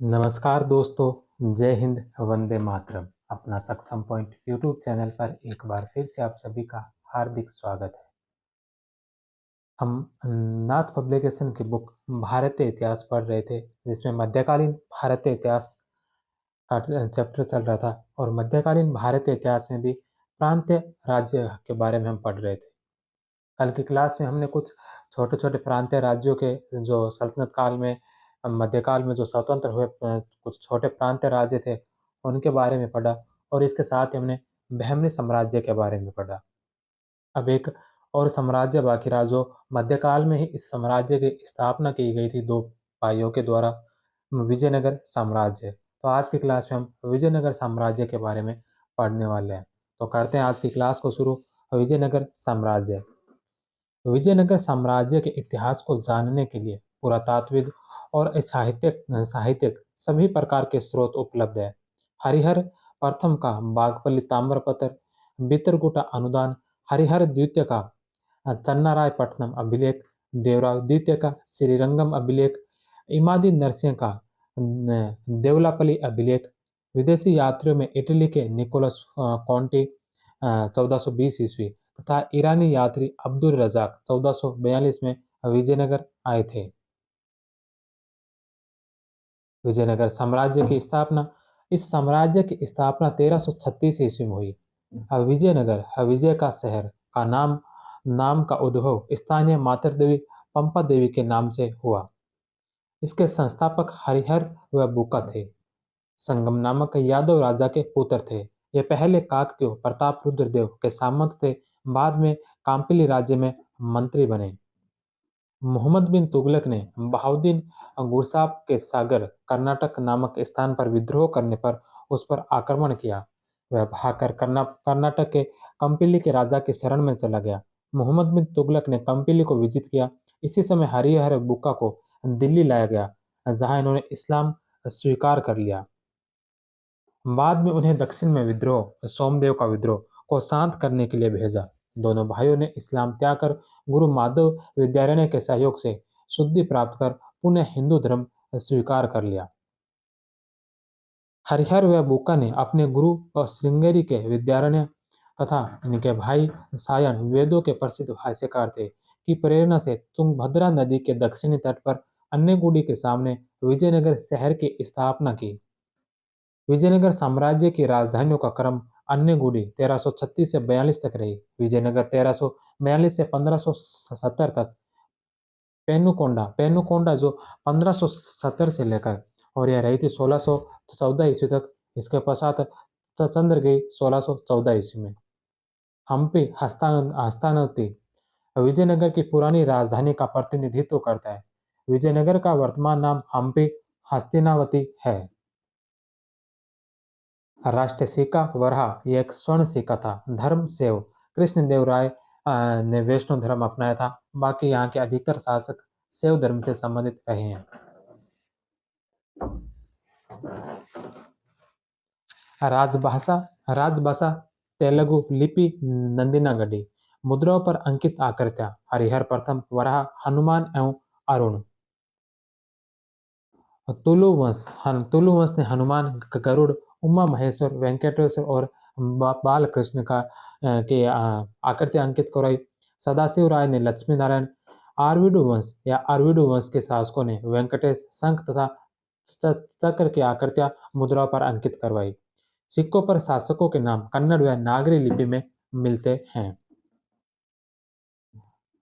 नमस्कार दोस्तों, जय हिंद, वंदे मातरम। अपना सक्षम पॉइंट यूट्यूब चैनल पर एक बार फिर से आप सभी का हार्दिक स्वागत है। हम नाथ पब्लिकेशन की बुक भारतीय इतिहास पढ़ रहे थे, जिसमें मध्यकालीन भारतीय इतिहास का चैप्टर चल रहा था और मध्यकालीन भारतीय इतिहास में भी प्रांतीय राज्य के बारे में हम पढ़ रहे थे। कल की क्लास में हमने कुछ छोटे छोटे प्रांतीय राज्यों के जो सल्तनत काल में मध्यकाल में जो स्वतंत्र हुए कुछ छोटे प्रांतीय राज्य थे उनके बारे में पढ़ा और इसके साथ ही हमने बहमनी साम्राज्य के बारे में पढ़ा। अब एक और साम्राज्य बाकी रहा जो मध्यकाल में ही इस साम्राज्य की स्थापना की गई थी दो भाइयों के द्वारा, विजयनगर साम्राज्य। तो आज की क्लास में हम विजयनगर साम्राज्य के बारे में पढ़ने वाले हैं। तो करते हैं आज की क्लास को शुरू। विजयनगर साम्राज्य। विजयनगर साम्राज्य के इतिहास को जानने के लिए पुरातात्विक और साहित्यिक सभी प्रकार के स्रोत उपलब्ध है। हरिहर प्रथम का बागपल्ली ताम्रपत्र, बितरगुटा अनुदान, हरिहर द्वितीय का चन्नारायपट्टनम अभिलेख, देवराव द्वितीय का श्रीरंगम अभिलेख, इमादी नरसिंह का देवलापल्ली अभिलेख, विदेशी यात्रियों में इटली के निकोलस कॉन्टी 1420 ईस्वी तथा ईरानी यात्री अब्दुल रजाक 1442 में विजयनगर आए थे। विजयनगर साम्राज्य की स्थापना। इस साम्राज्य की स्थापना 1336 ईस्वी में हुई। विजयनगर विजय का शहर का नाम का उद्भव स्थानीय मातर देवी पंपा देवी के नाम से हुआ। इसके संस्थापक हरिहर व बुका थे। संगम नामक यादव राजा के पुत्र थे। ये पहले काकतीय प्रताप रुद्र देव के सामंत थे। बाद में कांपिली राज्य में मंत्री बने। मोहम्मद बिन तुगलक ने बहाउद्दीन गुरसाब के सागर कर्नाटक नामक स्थान पर विद्रोह करने पर उस पर आक्रमण किया। वह भागकर कर्नाटक के कंपिली के राजा के शरण में चला गया। मोहम्मद बिन तुगलक ने कंपिली को विजित किया। इसी समय हरिहर बुक्का को दिल्ली लाया गया, जहां इन्होंने इस्लाम स्वीकार कर लिया। बाद में उन्हें दक्षिण में विद्रोह सोमदेव का विद्रोह को शांत करने के लिए भेजा। दोनों भाइयों ने इस्लाम त्याग कर गुरु माधव विद्यारण्य के सहयोग से शुद्धि प्राप्त कर पुनः हिंदू धर्म स्वीकार कर लिया। हरिहर व बुक्का ने अपने गुरु और श्रृंगेरी के विद्यारण्य तथा इनके भाई सायन वेदों के प्रसिद्ध भाष्यकार थे की प्रेरणा से तुंगभद्रा नदी के दक्षिणी तट पर अन्यगुड़ी के सामने विजयनगर शहर की स्थापना की। विजयनगर साम्राज्य की राजधानियों का क्रम अन्यगुड़ी 1336 से 42 तक रही। विजयनगर 1342 से 1570 तक पेनुकोंडा जो 1570 से लेकर और यह रही थी 1614 ईस्वी तक। इसके पश्चात चंद्रगिरी 1614 ईस्वी में। हम्पी हस्तानती विजयनगर की पुरानी राजधानी का प्रतिनिधित्व करता है। विजयनगर का वर्तमान नाम हम्पी हस्तिनावती है। राष्ट्रीय सिक्का वरहा यह एक स्वर्ण सिक्का था। धर्म सेव कृष्णदेव राय ने वैष्णव धर्म अपनाया था। बाकी यहाँ के अधिकतर शासक शैव धर्म से संबंधित रहे हैं। राजभाषा तेलुगु लिपि नंदिनागढ़ी। मुद्राओं पर अंकित आकृतियां हरिहर प्रथम वराह हनुमान एवं अरुण। तुलु वंश ने हनुमान, गरुड़, उमा महेश्वर, वेंकटेश्वर और बालकृष्ण की आकृतियां अंकित कराई। सदाशिव राय ने लक्ष्मी नारायण। आरवीडु वंश के शासकों ने वेंकटेश, शंख तथा चक्र की आकृतियां मुद्राओं पर अंकित करवाई। सिक्कों पर शासकों के नाम कन्नड़ व नागरी लिपि में मिलते हैं।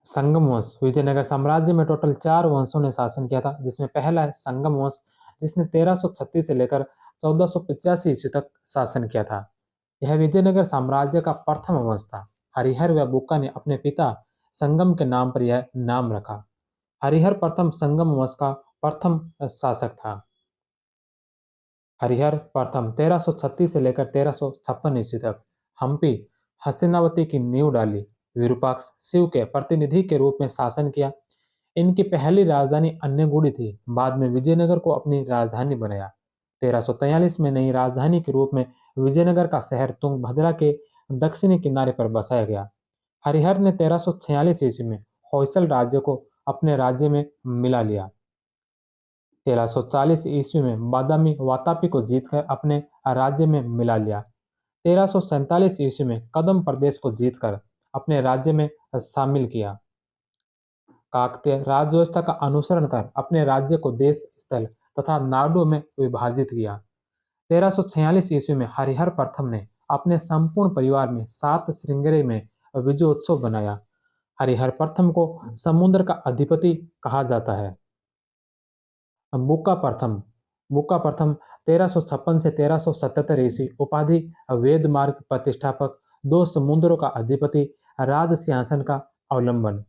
संगम वंश। विजयनगर साम्राज्य में टोटल 4 वंशों ने शासन किया था, जिसमें पहला है संगम वंश, जिसने 1336 से लेकर 1485 ईस्वी तक शासन किया था। यह विजयनगर साम्राज्य का प्रथम वंश था। हरिहर व बुक्का ने अपने पिता संगम के नाम पर यह नाम रखा। हरिहर प्रथम संगम वंश का प्रथम शासक था। हरिहर प्रथम 1336 से लेकर 1356 ईस्वी तक हम्पी हस्तिनावती की नींव डाली। विरूपाक्ष शिव के प्रतिनिधि के रूप में शासन किया। इनकी पहली राजधानी अन्यगुड़ी थी। बाद में विजयनगर को अपनी राजधानी बनाया। 1343 में नई राजधानी के रूप में विजयनगर का शहर तुंगभद्रा के दक्षिणी किनारे पर बसाया गया। हरिहर ने 1346 ईस्वी में होयसल राज्य को अपने राज्य में मिला लिया। 1340 ईस्वी में बादामी वातापी को जीतकर अपने राज्य में मिला लिया। 1347 ईस्वी में कदम प्रदेश को जीतकर अपने राज्य में शामिल किया। काकतीय राजव्यवस्था का अनुसरण कर अपने राज्य को देश स्थल तथा नाडुओं में विभाजित किया। 1346 ईस्वी में हरिहर प्रथम ने अपने संपूर्ण परिवार में 7 श्रृंगेरी में विजयोत्सव बनाया। हरिहर प्रथम को समुद्र का अधिपति कहा जाता है। बुक्का प्रथम बुक्का प्रथम 1356 से 1377 ईस्वी उपाधि वेद मार्ग प्रतिष्ठापक, 2 समुद्रों का अधिपति, राज सिंहासन का अवलंबन।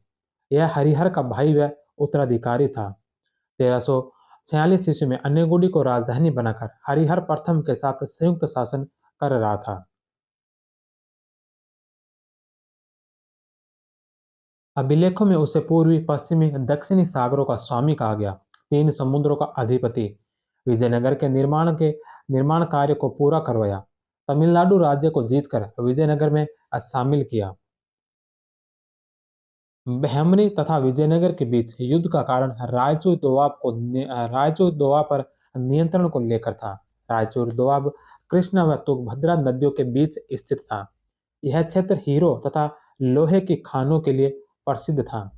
यह हरिहर का भाई व उत्तराधिकारी था। 1346 ईस्वी में अन्यगुडी को राजधानी बनाकर हरिहर प्रथम के साथ संयुक्त शासन कर रहा था। अभिलेखों में उसे पूर्वी, पश्चिमी, दक्षिणी सागरों का स्वामी कहा गया, 3 समुद्रों का अधिपति। विजयनगर के निर्माण कार्य को पूरा करवाया। तमिलनाडु राज्य को जीतकर विजयनगर में शामिल किया। बहमनी तथा विजयनगर के बीच युद्ध का कारण रायचूर दोआब पर नियंत्रण को लेकर था। रायचूर दोआब कृष्णा व तुंगभद्रा नदियों के बीच स्थित था। यह क्षेत्र हीरो तथा लोहे की खानों के लिए प्रसिद्ध था।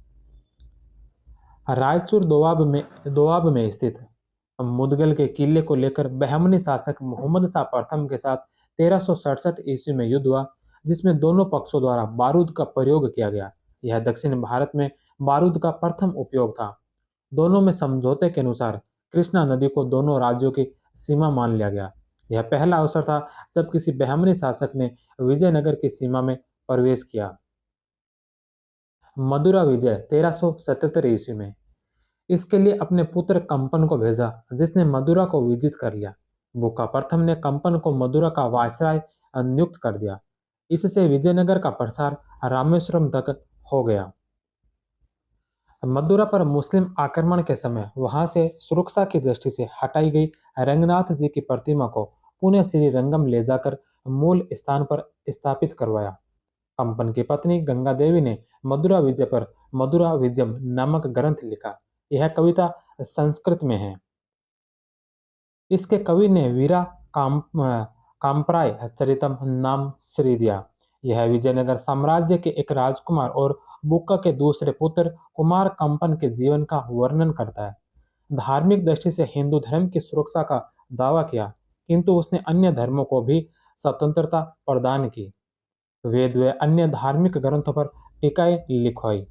रायचूर दोआब में स्थित मुदगल के किले को लेकर बहमनी शासक मोहम्मद शाह प्रथम के साथ 1367 ईस्वी में युद्ध हुआ, जिसमें दोनों पक्षों द्वारा बारूद का प्रयोग किया गया। यह दक्षिण भारत में बारूद का प्रथम उपयोग था। दोनों में समझौते के अनुसार कृष्णा नदी को दोनों राज्यों की सीमा मान लिया गया। यह पहला अवसर था जब किसी बहमनी शासक ने विजयनगर की सीमा में प्रवेश किया। मदुरा विजय 1377 ईस्वी में इसके लिए अपने पुत्र कंपन को भेजा, जिसने मदुरा को विजित कर लिया। बुक्का प्रथम ने कंपन को मदुरा का वायसराय नियुक्त कर दिया। इससे विजयनगर का प्रसार रामेश्वरम तक हो गया। मदुरा पर मुस्लिम आक्रमण के समय वहां से सुरक्षा की दृष्टि से हटाई गई रंगनाथ जी की प्रतिमा को पुनः श्री रंगम ले जाकर मूल स्थान पर स्थापित करवाया। कंपन की पत्नी गंगा देवी ने मदुरा विजय पर मदुरा विजयम नामक ग्रंथ लिखा। यह कविता संस्कृत में है। इसके कवि ने वीरा काम्प्राय चरितम नाम श्री दिया। यह विजयनगर साम्राज्य के एक राजकुमार और बुक्का के दूसरे पुत्र कुमार कंपन के जीवन का वर्णन करता है। धार्मिक दृष्टि से हिंदू धर्म की सुरक्षा का दावा किया, किंतु उसने अन्य धर्मों को भी स्वतंत्रता प्रदान की। वेद व अन्य धार्मिक ग्रंथों पर टीकाएं लिखवाई।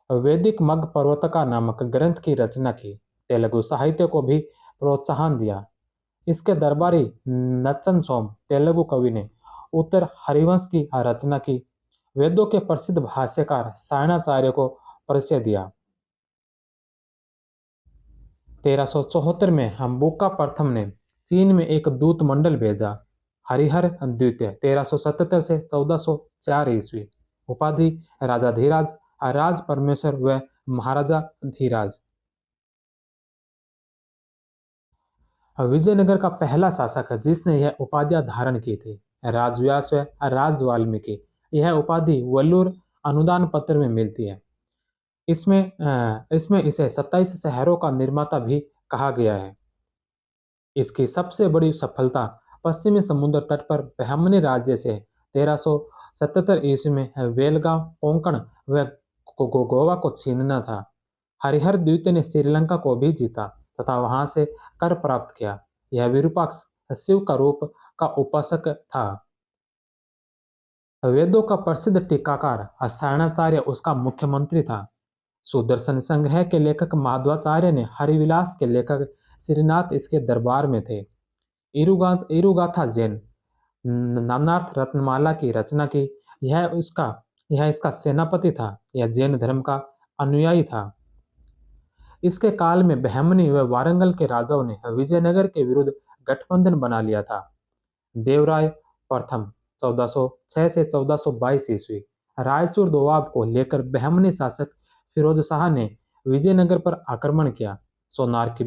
वैदिक मग पर्वतका नामक ग्रंथ की रचना की। तेलुगु साहित्य को भी प्रोत्साहन दिया। इसके दरबारी नच्चन सोम तेलुगु कवि ने उत्तर हरिवंश की रचना की। वेदों के प्रसिद्ध भाष्यकार सायणाचार्य को परिचय दिया। 1374 में बुक्का प्रथम ने चीन में एक दूत मंडल भेजा। हरिहर द्वितीय 1377 से 1404 ईस्वी। उपाधि राजा धीराज, राज परमेश्वर व महाराजा धीराज। विजयनगर का पहला शासक जिसने यह उपाधियां धारण की थी, राजव्यास व राज वाल्मीकि। यह उपाधि वल्लूर अनुदान पत्र में मिलती है। इसमें इसे 27 शहरों का निर्माता भी कहा गया है। इसकी सबसे बड़ी सफलता पश्चिमी समुद्र तट पर बहमनी राज्य से 1377 ईस्वी में वेलगांव, कोंकण व गोवा को छीनना था। हरिहर द्वितीय ने श्रीलंका को भी जीता तथा वहां से कर प्राप्त किया। यह विरूपाक्ष शिव का रूप का उपासक था। वेदों का प्रसिद्ध टीकाकार सायणाचार्य उसका मुख्यमंत्री था। सुदर्शन संग्रह के लेखक माधवाचार्य ने हरिविलास के लेखक श्रीनाथ इसके दरबार में थे। इरुगाथा जैन नानार्थ रत्नमाला की रचना की। यह इसका सेनापति था। यह जैन धर्म का अनुयायी था। इसके काल में बहमनी व वारंगल के राजाओं ने विजयनगर के विरुद्ध गठबंधन बना लिया था। देवराय प्रथम 1406 से 1422 ईस्वी रायचूर दोआब को लेकर बहमनी शासक फिरोज शाह ने विजयनगर पर आक्रमण किया। सोनार की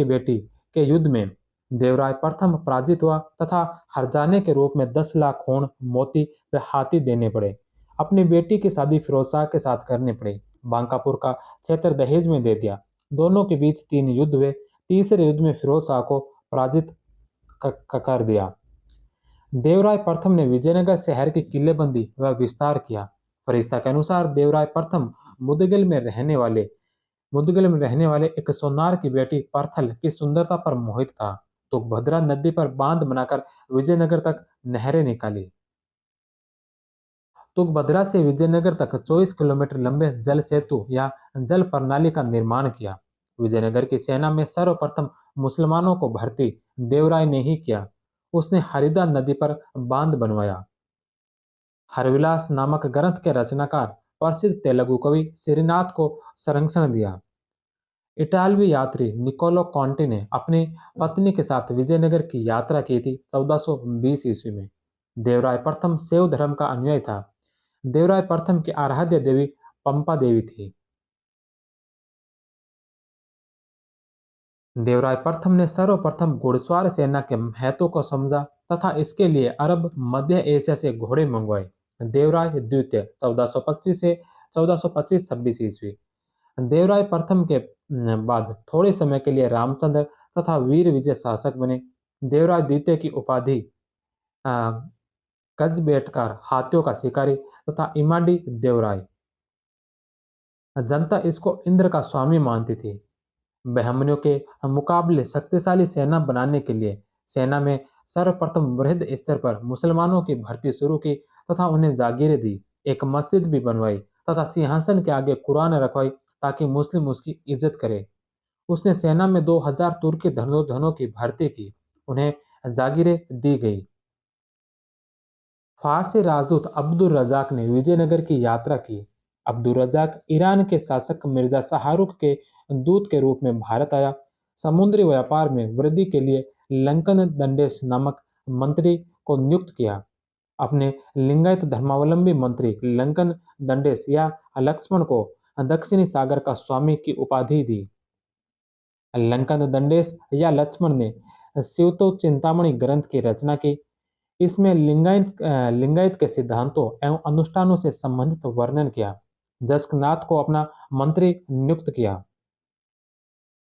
बेटी के युद्ध में देवराय प्रथम पराजित हुआ तथा हरजाने के रूप में 10 लाख खून, मोती व हाथी देने पड़े। अपनी बेटी की शादी फिरोज शाह के साथ करनी पड़ी। बांकापुर का क्षेत्र दहेज में दे दिया। दोनों के बीच 3 युद्ध हुए। तीसरे युद्ध में फिरोज शाह को पराजित कर दिया। देवराय प्रथम ने विजयनगर शहर की किलेबंदी व विस्तार किया। फरिश्ता के अनुसार देवराय प्रथम मुदगिल में रहने वाले मुदगिल में रहने वाले एक सोनार की बेटी परथल की सुंदरता पर मोहित था। तो भद्रा नदी पर बांध बनाकर विजयनगर तक नहरें निकाली। तुंगभद्रा से विजयनगर तक 24 किलोमीटर लंबे जल सेतु या जल प्रणाली का निर्माण किया। विजयनगर की सेना में सर्वप्रथम मुसलमानों को भर्ती देवराय ने ही किया। उसने हरिदा नदी पर बांध बनवाया। हरविलास नामक ग्रंथ के रचनाकार प्रसिद्ध तेलुगु कवि श्रीनाथ को संरक्षण दिया। इटालवी यात्री निकोलो कॉन्टी ने अपनी पत्नी के साथ विजयनगर की यात्रा की थी 1420 ईस्वी में। देवराय प्रथम शैव धर्म का अनुयायी था। देवराय प्रथम की आराध्य देवी पंपा देवी थी। देवराय प्रथम ने सर्वप्रथम घुड़सवार सेना के महत्व को समझा तथा इसके लिए अरब मध्य एशिया से घोड़े मंगवाए। देवराय द्वितीय 1425 से 1425-26 ईस्वी। देवराय प्रथम के बाद थोड़े समय के लिए रामचंद्र तथा वीर विजय शासक बने। देवराय द्वितीय की उपाधि अ, गजबेटकार हाथियों का शिकारी तथा इमाडी देवराय। जनता इसको इंद्र का स्वामी मानती थी। बहमनियों के मुकाबले शक्तिशाली सेना बनाने के लिए सेना में सर्वप्रथम वृहद स्तर पर मुसलमानों की भर्ती शुरू की तथा उन्हें जागीरें दी। एक मस्जिद भी बनवाई तथा सिंहासन के आगे कुरान रखवाई ताकि मुस्लिम उसकी इज्जत करे। उसने सेना में 2000 तुर्की धनों की भर्ती की। उन्हें जागीरें दी गई। फारसी राजदूत अब्दुल रजाक ने विजयनगर की यात्रा की। अब्दुल रजाक ईरान के शासक मिर्जा शाहरुख के दूत के रूप में भारत आया। समुद्री व्यापार में वृद्धि के लिए लंकन दंडेश नामक मंत्री को नियुक्त किया। अपने लिंगायत धर्मावलंबी मंत्री लंकन दंडेश या लक्ष्मण को दक्षिणी सागर का स्वामी की उपाधि दी। लंकन दंडेश या लक्ष्मण ने शिवतो चिंतामणि ग्रंथ की रचना की। इसमें लिंगायत के सिद्धांतों एवं अनुष्ठानों से संबंधित वर्णन किया। जस्कनाथ को अपना मंत्री नियुक्त किया।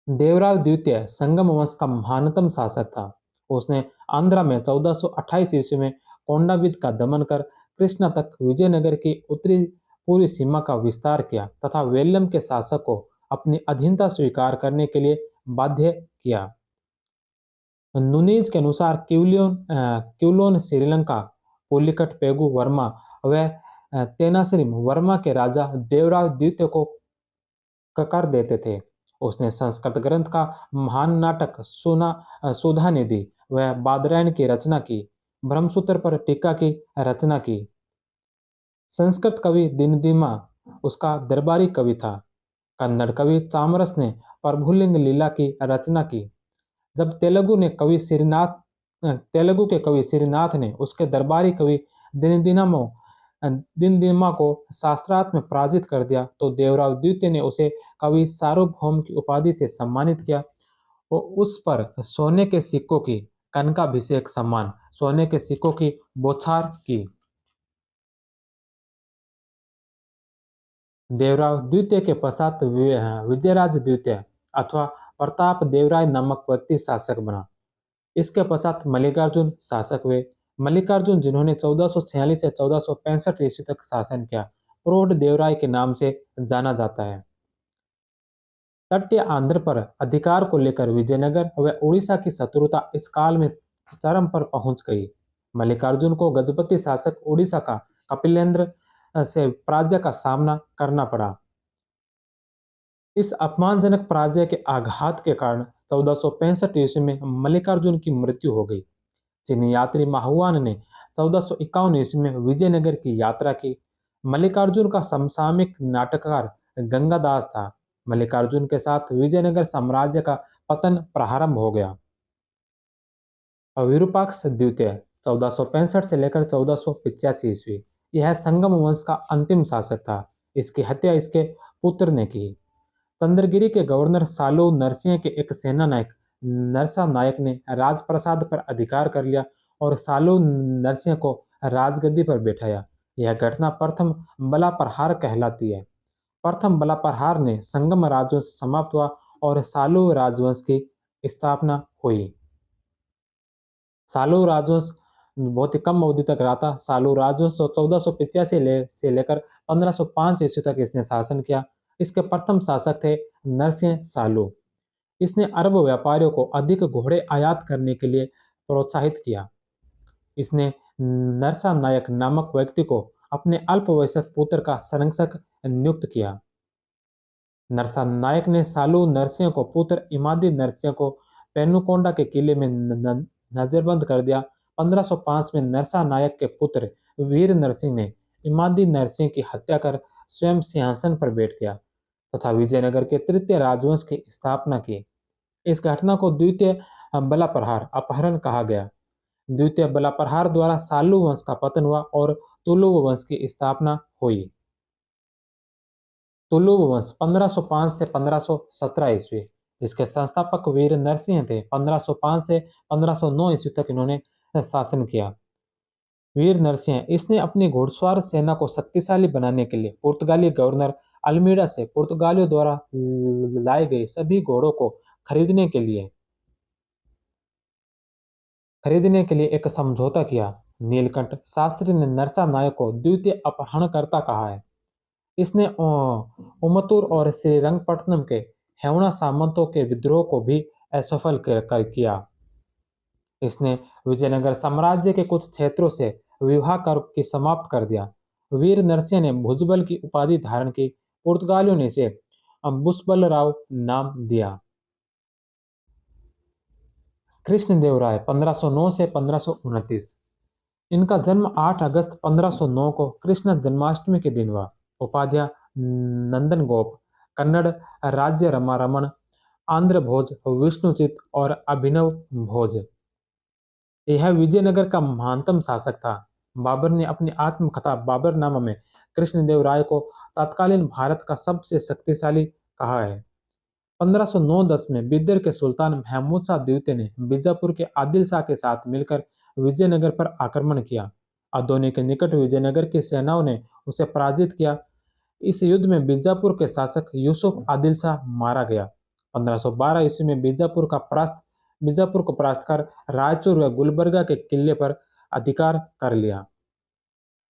देवराव द्वितीय संगम वंश का महानतम शासक था। उसने आंध्र में 1428 ईस्वी में कोंडाविद का दमन कर कृष्णा तक विजयनगर की उत्तरी पूर्वी सीमा का विस्तार किया तथा वेल्लम के शासक को अपनी अधीनता स्वीकार करने के लिए बाध्य किया। नुनीज के अनुसार क्यूलोन श्रीलंका पुलिकट पेगु वर्मा व तेनासरिम वर्मा के राजा देवराव द्वितीय को कर देते थे। उसने संस्कृत ग्रंथ का महान नाटक सुधा निधि व बादरायण की रचना की। ब्रह्मसूत्र पर टीका की रचना की। संस्कृत कवि दिनदिमा उसका दरबारी कवि था। कन्नड़ कवि चामरस ने प्रभुलिंग लीला की रचना की। जब तेलुगु के कवि श्रीनाथ ने उसके दरबारी कवि दिनदिनमो दिनदिमा को शास्त्रार्थ में पराजित कर दिया तो देवराव द्वितीय ने उसे कवि सार्वभौम की उपाधि से सम्मानित किया और उस पर सोने के सिक्कों की कनकाभिषेक सम्मान सोने के सिक्कों की बौछार की। देवराव द्वितीय के पश्चात विजयराज द्वितीय अथवा प्रताप देवराय नामक व्यक्ति शासक बना। इसके पश्चात मल्लिकार्जुन शासक हुए। मल्लिकार्जुन जिन्होंने 1446 से 1465 ईस्वी तक शासन किया, प्रौढ़ देवराय के नाम से जाना जाता है। तटीय आंध्र पर अधिकार को लेकर विजयनगर व उड़ीसा की शत्रुता इस काल में चरम पर पहुंच गई। मल्लिकार्जुन को गजपति शासक उड़ीसा का कपिलेंद्र से पराजय का सामना करना पड़ा। इस अपमानजनक पराजय के आघात के कारण 1465 ईस्वी में मल्लिकार्जुन की मृत्यु हो गई। चीनी यात्री माहुआन ने 1451 ईस्वी में विजयनगर की यात्रा की। मल्लिकार्जुन का समसामयिक नाटककार गंगादास था। मल्लिकार्जुन के साथ विजयनगर साम्राज्य का पतन प्रारंभ हो गया। विरूपाक्ष द्वितीय 1465 से लेकर 1485 ईस्वी यह संगम वंश का अंतिम शासक था। इसकी हत्या इसके पुत्र ने की। चंद्रगिरी के गवर्नर सालू नरसिंह के एक सेना नायक नरसा नायक ने राजप्रसाद पर अधिकार कर लिया और सालू नरसिंह को राजगद्दी पर बैठाया। यह घटना प्रथम बला प्रहार कहलाती है। प्रथम बला प्रहार ने संगम राज्यों से समाप्त हुआ और सालू राजवंश की स्थापना हुई। सालू राजवंश बहुत ही कम अवधि तक रहा था। सालू राजवंश 1485 से लेकर 1505 ईस्वी तक इसने शासन किया। इसके प्रथम शासक थे नरसिंह सालू। इसने अरब व्यापारियों को अधिक घोड़े आयात करने के लिए प्रोत्साहित किया। इसने नरसा नायक नामक व्यक्ति को अपने अल्पवयस्क पुत्र का संरक्षक नियुक्त किया। नरसा नायक ने सालू नरसिंह को पुत्र इमादी नरसिंह को पेनुकोंडा के किले में नजरबंद कर दिया। 1505 में नरसा नायक के पुत्र वीर नरसिंह ने इमादी नरसिंह की हत्या कर स्वयं सिंहासन पर बैठ गया तथा विजयनगर के तृतीय राजवंश की स्थापना की। इस घटना को द्वितीय बलाप्रहार अपहरण कहा गया। द्वितीय बलाप्रहार द्वारा सालू वंश का पतन हुआ और तुलुव वंश की स्थापना हुई। तुलुव वंश 1505 से 1517 ईस्वी, जिसके संस्थापक वीर नरसिंह थे। 1505 से 1509 ईस्वी तक इन्होंने शासन किया। वीर नरसिंह इसने अपनी घुड़सवार सेना को शक्तिशाली बनाने के लिए पुर्तगाली गवर्नर अल्मीडा से पुर्तगालियों द्वारा लाए गए सभी घोड़ों को खरीदने के लिए एक समझौता किया। नीलकंठ शास्त्री ने नरसा नायक को द्वितीय अपहरणकर्ता कहा है। इसने उमतूर और श्रीरंगपट्टनम के हेवना सामंतों के विद्रोह को भी असफल किया। इसने विजयनगर साम्राज्य के कुछ क्षेत्रों से विवाह कर की समाप्त कर दिया। वीर नरसिंह ने भुजबल की उपाधि धारण की। पुर्तगालियों ने इसे बुसबलराव नाम दिया। कृष्णदेवराय 1509 से 1529। इनका जन्म 8 अगस्त 1509 को कृष्ण जन्माष्टमी के दिन हुआ। उपाध्याय नंदन गोप, कन्नड़ राज्य रमारमण, आंध्र भोज, विष्णुचित और अभिनव भोज। यह विजयनगर का महानतम शासक था। बाबर ने अपनी आत्मकथा बाबरनामा में कृष्णदेवराय को तत्कालीन भारत का सबसे शक्तिशाली कहा है। 1509-10 में बिदर के सुल्तान महमूद शाह द्वितीय ने बीजापुर के आदिल शाह के साथ मिलकर विजयनगर पर आक्रमण किया। अदोनी के निकट विजयनगर की सेनाओं ने उसे पराजित किया। इस युद्ध में बीजापुर के शासक यूसुफ आदिल शाह मारा गया। 1512 ईस्वी में बीजापुर को परास्त कर रायचूर व गुलबर्गा के किले पर अधिकार कर लिया।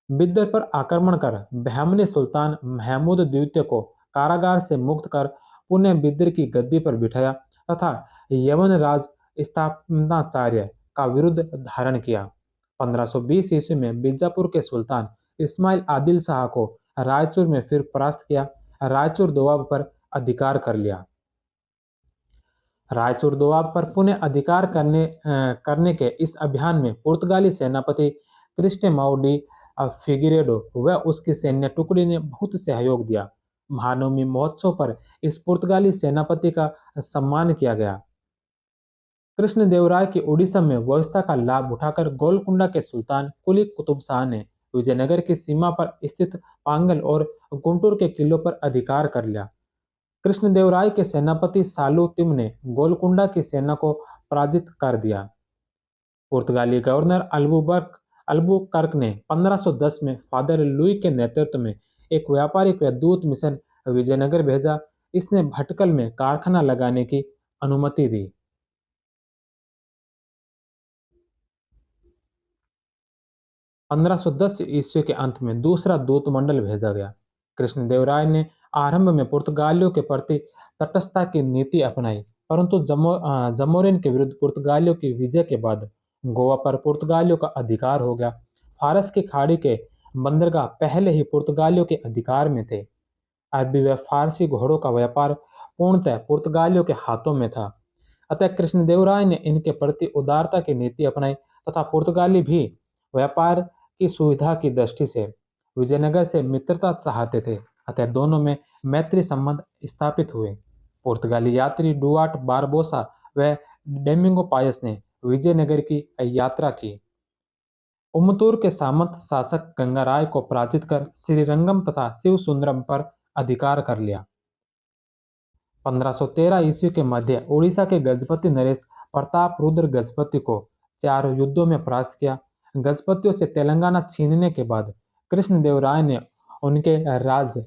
बिदर पर आक्रमण कर बहमनी सुल्तान महमूद द्वितीय को कारागार से मुक्त कर पुनः बिदर की गद्दी पर बिठाया तथा यवन राज स्थापनाचार्य का विरुद्ध धारण किया। 1520 ईस्वी में बीजापुर के सुल्तान इस्माइल आदिल शाह को रायचूर में फिर परास्त किया। रायचूर दोआब पर अधिकार कर लिया। रायचूर दोआब पर पुनः अधिकार करने के इस अभियान में पुर्तगाली सेनापति क्रिस्टेमाओ डी फिगिरेडो व उसकी सैन्य टुकड़ी ने बहुत सहयोग दिया। महानवमी महोत्सव पर इस पुर्तगाली सेनापति का सम्मान किया गया। कृष्णदेवराय की उड़ीसा में व्यवस्था का लाभ उठाकर गोलकुंडा के सुल्तान कुली कुतुब शाह ने विजयनगर की सीमा पर स्थित पांगल और गुंटूर के किलों पर अधिकार कर लिया। कृष्णदेवराय के सेनापति सालू तिम ने गोलकुंडा की सेना को पराजित कर दिया। पुर्तगाली गवर्नर अल्बुकर्क ने 1510 में फादर लुई के नेतृत्व में एक व्यापारिक व दूत मिशन विजयनगर भेजा। इसने भटकल में कारखाना लगाने की अनुमति दी। 1510 ईस्वी के अंत में दूसरा दूत मंडल भेजा गया। कृष्णदेवराय ने आरंभ में पुर्तगालियों के प्रति तटस्थता की नीति अपनाई, परंतु जमोरिन के विरुद्ध पुर्तगालियों की विजय के बाद गोवा पर पुर्तगालियों का अधिकार हो गया। फारस की खाड़ी के बंदरगाह पहले ही पुर्तगालियों के अधिकार में थे। अरबी व फारसी घोड़ों का व्यापार पूर्णतः पुर्तगालियों के हाथों में था। अतः कृष्णदेवराय ने इनके प्रति उदारता की नीति अपनाई तथा पुर्तगाली भी व्यापार की सुविधा की दृष्टि से विजयनगर से मित्रता चाहते थे। अतः दोनों में मैत्री संबंध स्थापित हुए। पुर्तगाली यात्री डुआर्ट बारबोसा व डोमिंगो पायस ने विजयनगर की यात्रा की। उमतूर के सामंत शासक गंगाराय को पराजित कर श्रीरंगम तथा शिवसुंदरम पर अधिकार कर लिया। 1513 ईस्वी के मध्य उड़ीसा के गजपति नरेश प्रताप रुद्र गजपति को 4 युद्धों में परास्त किया। गजपतियों से तेलंगाना छीनने के बाद कृष्णदेवराय ने उनके राज्य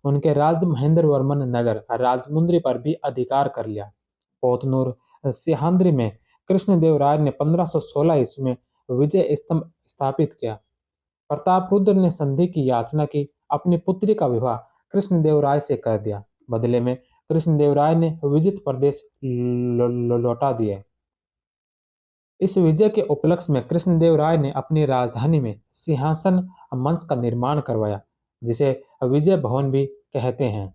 उनके राज महेंद्र वर्मन नगर राजमुंद्री पर भी अधिकार कर लिया। पोतनूर सिहांद्री में कृष्णदेव राय ने 1516 ईस्वी में विजय स्तंभ स्थापित किया। प्रतापरुद्र ने संधि की याचना की, अपनी पुत्री का विवाह कृष्णदेव राय से कर दिया। बदले में कृष्णदेव राय ने विजित प्रदेश लौटा दिए। इस विजय के उपलक्ष्य में कृष्णदेव राय ने अपनी राजधानी में सिंहासन मंच का निर्माण करवाया, जिसे विजय भवन भी कहते हैं।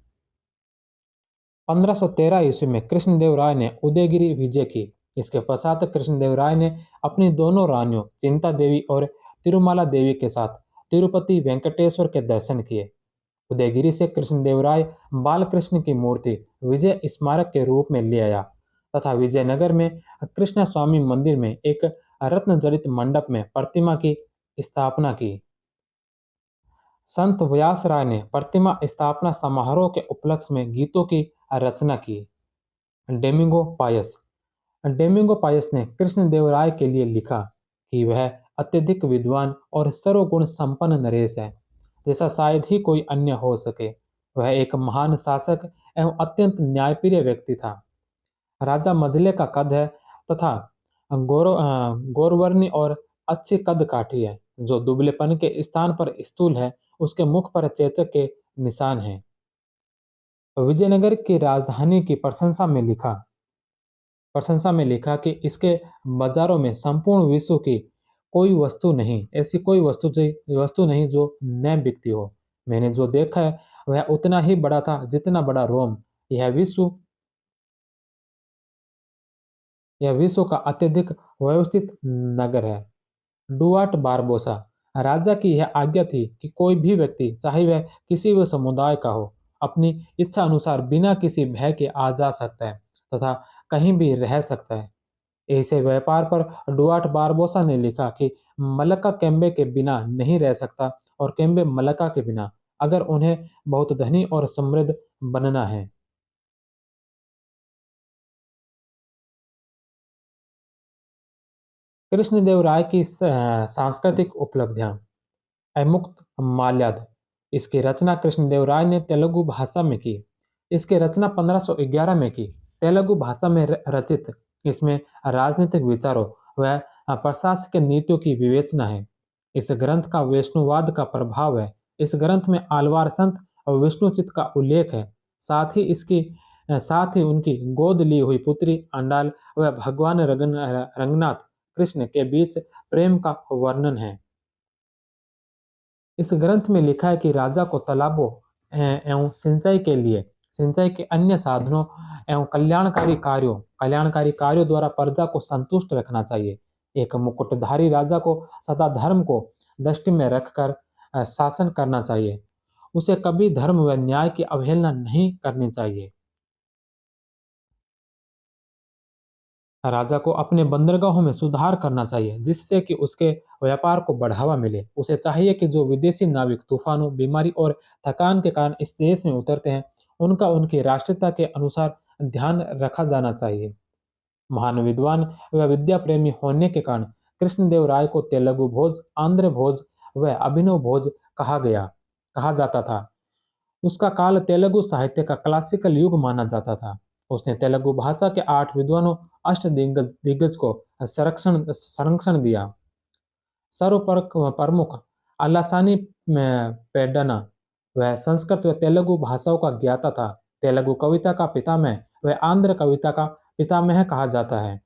1513 ईस्वी में कृष्णदेव राय ने उदयगिरी विजय की। इसके पश्चात कृष्णदेव राय ने अपनी दोनों रानियों चिंता देवी और तिरुमाला देवी के साथ तिरुपति वेंकटेश्वर के दर्शन किए। उदयगिरी से कृष्णदेव राय बालकृष्ण की मूर्ति विजय स्मारक के रूप में ले आया तथा विजयनगर में कृष्ण स्वामी मंदिर में एक रत्न जड़ित मंडप में प्रतिमा की स्थापना की। संत व्यास राय ने प्रतिमा स्थापना समारोह के उपलक्ष्य में गीतों की रचना की। डेमिंगो पायस डेमिंगो पायस ने कृष्णदेव राय के लिए लिखा कि वह अत्यधिक विद्वान और सर्वगुण संपन्न नरेश है, जैसा शायद ही कोई अन्य हो सके। वह एक महान शासक एवं अत्यंत न्यायप्रिय व्यक्ति था। राजा मजले का कद है तथा गौरवर्णी और अच्छी कद काठी है। जो दुबलेपन के स्थान पर स्थूल है, उसके मुख पर चेचक के निशान हैं। विजयनगर की राजधानी की प्रशंसा में लिखा कि इसके बाजारों में संपूर्ण विश्व की कोई वस्तु नहीं, ऐसी कोई वस्तु नहीं जो न बिकती हो। मैंने जो देखा है वह उतना ही बड़ा था जितना बड़ा रोम। यह विश्व यह विश्व का अत्यधिक व्यवस्थित नगर है। डुआर्ट बारबोसा राजा की यह आज्ञा थी कि कोई भी व्यक्ति, चाहे वह किसी भी समुदाय का हो, अपनी इच्छा अनुसार बिना किसी भय के आ जा सकता है तथा कहीं भी रह सकता है। ऐसे व्यापार पर डुआर्ट बारबोसा ने लिखा कि मलक्का केम्बे के बिना नहीं रह सकता और केम्बे मलक्का के बिना, अगर उन्हें बहुत धनी और समृद्ध बनना है। कृष्णदेव राय की सांस्कृतिक उपलब्धियां। अमुक्त माल्याद इसकी रचना कृष्णदेव राय ने तेलुगु भाषा में की। इसकी रचना 1511 में की। तेलुगु भाषा में रचित इसमें राजनीतिक विचारों व प्रशासनिक नीतियों की विवेचना है। इस ग्रंथ का वैष्णववाद का प्रभाव है। इस ग्रंथ में आलवार संत और विष्णुचित का उल्लेख है। साथ ही उनकी गोद ली हुई पुत्री अंडाल व भगवान रंगनाथ कृष्ण के बीच प्रेम का वर्णन है। इस ग्रंथ में लिखा है कि राजा को तालाबों एवं सिंचाई के अन्य साधनों एवं कल्याणकारी कार्यों द्वारा प्रजा को संतुष्ट रखना चाहिए। एक मुकुटधारी राजा को सदा धर्म को दृष्टि में रखकर शासन करना चाहिए। उसे कभी धर्म व न्याय की अवहेलना नहीं करनी चाहिए। राजा को अपने बंदरगाहों में सुधार करना चाहिए, जिससे कि उसके व्यापार को बढ़ावा मिले। उसे चाहिए कि जो विदेशी नाविक तूफानों, बीमारी और थकान के कारण इस देश में उतरते हैं, उनका उनकी राष्ट्रीयता के अनुसार ध्यान रखा जाना चाहिए। महान विद्वान व विद्या प्रेमी होने के कारण कृष्णदेव राय को तेलुगु भोज, आंध्र भोज व अभिनव भोज कहा जाता था। उसका काल तेलुगु साहित्य का क्लासिकल युग माना जाता था। उसने तेलुगु भाषा के 8 विद्वानों दिग्गज को संरक्षण दिया। प्रमुख अलासानी पेड्डना वह संस्कृत व तेलुगु भाषाओं का ज्ञाता था। तेलुगु कविता का पितामह व आंध्र कविता का पितामह कहा जाता है।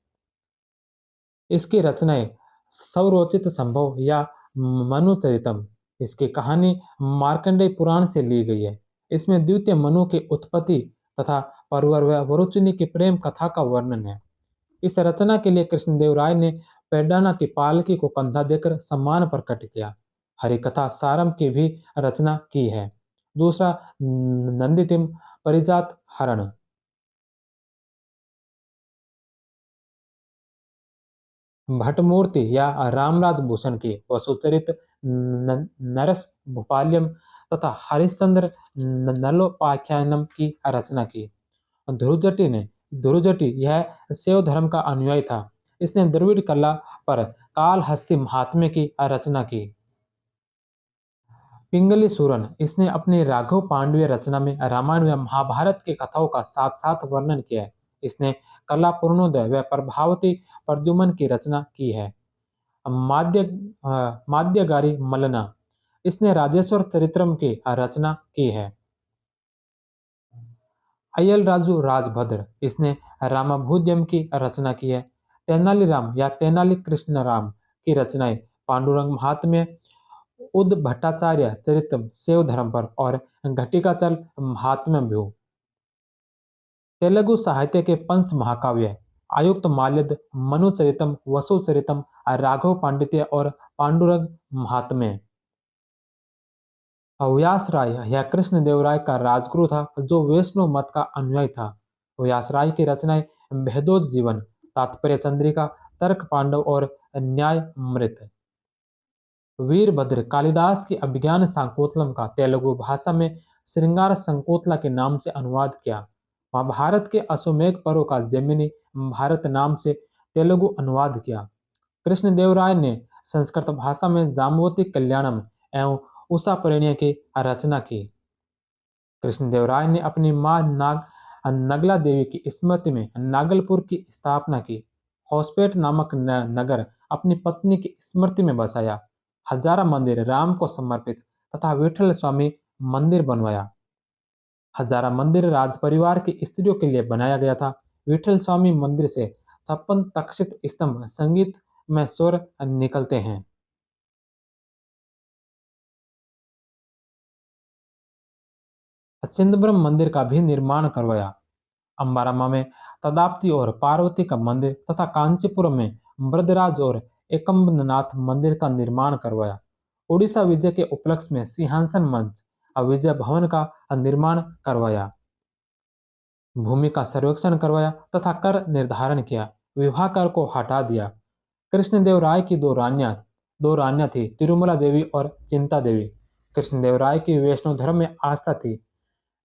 इसकी रचनाएं सौरोचित संभव या मनुचरितम। इसकी कहानी मार्कंडेय पुराण से ली गई है। इसमें द्वितीय मनु की उत्पत्ति तथा परवर व वरुचिनी की प्रेम कथा का वर्णन है। इस रचना के लिए कृष्णदेव राय ने पेड्डाना की पालकी को कंधा देकर सम्मान प्रकट किया। हरिकथा सारम की भी रचना की है। दूसरा नंदितिम परिजात हरण। भट्टमूर्ति या रामराज भूषण की वसुचरित, नरस भूपाल्यम तथा हरिश्चंद्र नलोपाख्यानम की रचना की। ध्रुजटी यह शैव धर्म का अनुयायी था। इसने द्रविड़ कला पर कालहस्ती महात्म्य की रचना की। पिंगली सूरन इसने अपनी राघव पांडवीय रचना में रामायण व महाभारत की कथाओं का साथ साथ वर्णन किया है। इसने कला पूर्णोदय व प्रभावती प्रद्युमन की रचना की है। माद्य माद्यगारी मल्लना इसने राजेश्वर चरित्रम की रचना की है। अय्यल राजू राजभद्र इसने रामाभुद्यम की रचना की है। तेनालीराम या तेनाली कृष्ण राम की रचनाएं पांडुरंग महात्म्य, उद भट्टाचार्य चरितम शिव धर्म पर और घटिकाचल महात्म्य भ्यू। तेलुगु साहित्य के पंच महाकाव्य आयुक्त माल्यद, मनु चरितम, वसु चरितम, राघव पांडित्य और पांडुरंग महात्म्य। व्यास राय यह कृष्णदेवराय का राजगुरु था जो वैष्णव मत का अनुयायी था। व्यास राय की रचनाएं भेदोज जीवन, तात्पर्य चंद्रिका, तर्क पांडव और न्यायमृत। वीरभद्र कालिदास की अभिज्ञान शाकुंतलम का तेलुगु भाषा में श्रृंगार संकुतला के नाम से अनुवाद किया। महाभारत के अश्वमेध पर्व का जैमिनी भारत नाम से तेलुगु अनुवाद किया। कृष्णदेवराय ने संस्कृत भाषा में जाम्बवती कल्याणम एवं उषा परिणय की रचना की। कृष्णदेवराय ने अपनी मां नगला देवी की स्मृति में नागलपुर की स्थापना की। होसपेट नामक नगर अपनी पत्नी की स्मृति में बसाया। हजारा मंदिर राम को समर्पित तथा विठल स्वामी मंदिर बनवाया। हजारा मंदिर राज परिवार की स्त्रियों के लिए बनाया गया था। विठल स्वामी मंदिर से 56 तक्षित स्तंभ संगीत में स्वर निकलते हैं। चिदम्बरम मंदिर का भी निर्माण करवाया। अंबारामा में तदाप्ति और पार्वती का मंदिर तथा कांचीपुरम में वरदराज और एकम्बनाथ मंदिर का निर्माण करवाया। उड़ीसा विजय के उपलक्ष्य में सिंहासन मंच और विजय भवन का निर्माण करवाया। भूमि का सर्वेक्षण करवाया तथा कर निर्धारण किया। विवाह कर को हटा दिया। कृष्णदेव राय की दो रानियां थी, तिरुमला देवी और चिंता देवी। कृष्णदेव राय की वैष्णव धर्म में आस्था थी।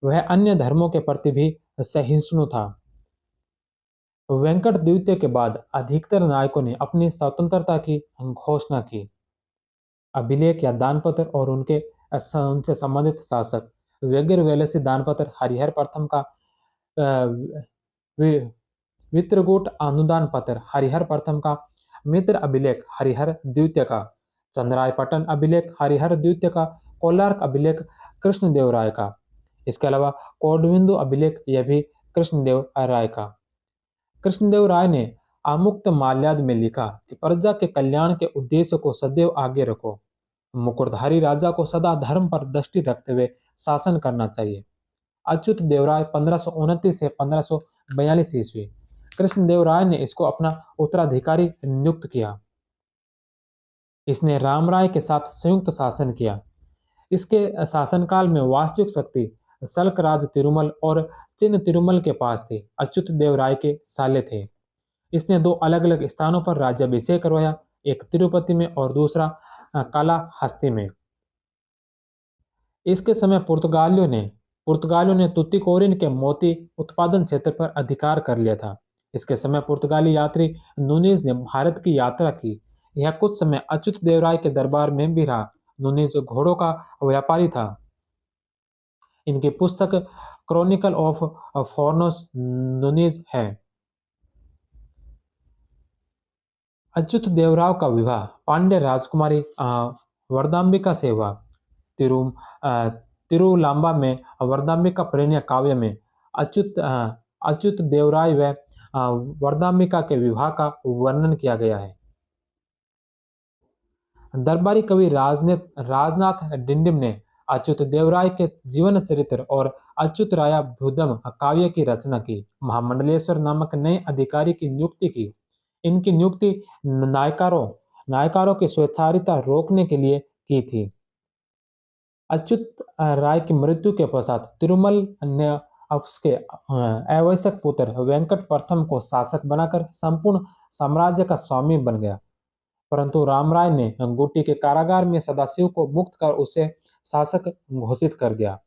वह अन्य धर्मों के प्रति भी सहिष्णु था। वेंकट द्वितीय के बाद अधिकतर नायकों ने अपनी स्वतंत्रता की घोषणा की। अभिलेख या दानपत्र और उनसे संबंधित शासक वेगिर वेलसी दानपत्र हरिहर प्रथम का, वित्रकूट अनुदान पत्र हरिहर प्रथम का, मित्र अभिलेख हरिहर द्वितीय का, चंद्रायपट्टन अभिलेख हरिहर द्वितीय का, कोलार्क अभिलेख कृष्णदेव राय का। इसके अलावा कौडबिंदु अभिलेख यह भी कृष्णदेव राय का। कृष्णदेव राय ने आमुक्त माल्याद में लिखा कि प्रजा के कल्याण के उद्देश्य को सदैव आगे रखो। मुकुटधारी राजा को सदा धर्म पर दृष्टि रखते हुए शासन करना चाहिए। अच्युत देवराय 1529 से 1542 ईस्वी। कृष्णदेव राय ने इसको अपना उत्तराधिकारी नियुक्त किया। इसने राम राय के साथ संयुक्त शासन किया। इसके शासनकाल में वास्तविक शक्ति सल्कराज तिरुमल और चिन्ह तिरुमल के पास थी। अच्युत देव राय के साले थे। इसने दो अलग अलग स्थानों पर राज्याभिषेक करवाया, एक तिरुपति में और दूसरा कालाहस्ती में। इसके समय पुर्तगालियों ने तुतिकोरिन के मोती उत्पादन क्षेत्र पर अधिकार कर लिया था। इसके समय पुर्तगाली यात्री नूनीज ने भारत की यात्रा की। यह कुछ समय अच्युत देवराय के दरबार में भी रहा। नूनीज घोड़ों का व्यापारी था। इनकी पुस्तक क्रॉनिकल ऑफ फॉरनोस नूनीज है। अच्युत देवराव का विवाह पांड्य राजकुमारी वरदाम्बिका से हुआ। तिरु तिरुलांबा में वरदाम्बिका प्रणय काव्य में अच्युत देवराय व वरदाम्बिका के विवाह का वर्णन किया गया है। दरबारी कवि राजनाथ डिंडिम ने अच्युत देवराय के जीवन चरित्र और अच्युत रायाभ्युदयम काव्य की रचना की। महामंडलेश्वर नामक नए अधिकारी की नियुक्ति की। इनकी नियुक्ति नायकारों की स्वेच्छाचारिता रोकने के लिए की थी। अच्युत राय की मृत्यु के पश्चात तिरुमल ने उसके अवैसक पुत्र वेंकट प्रथम को शासक बनाकर संपूर्ण साम्राज्य का स्वामी बन गया। परंतु राम राय ने अंगूठी के कारागार में सदाशिव को मुक्त कर उसे शासक घोषित कर दिया।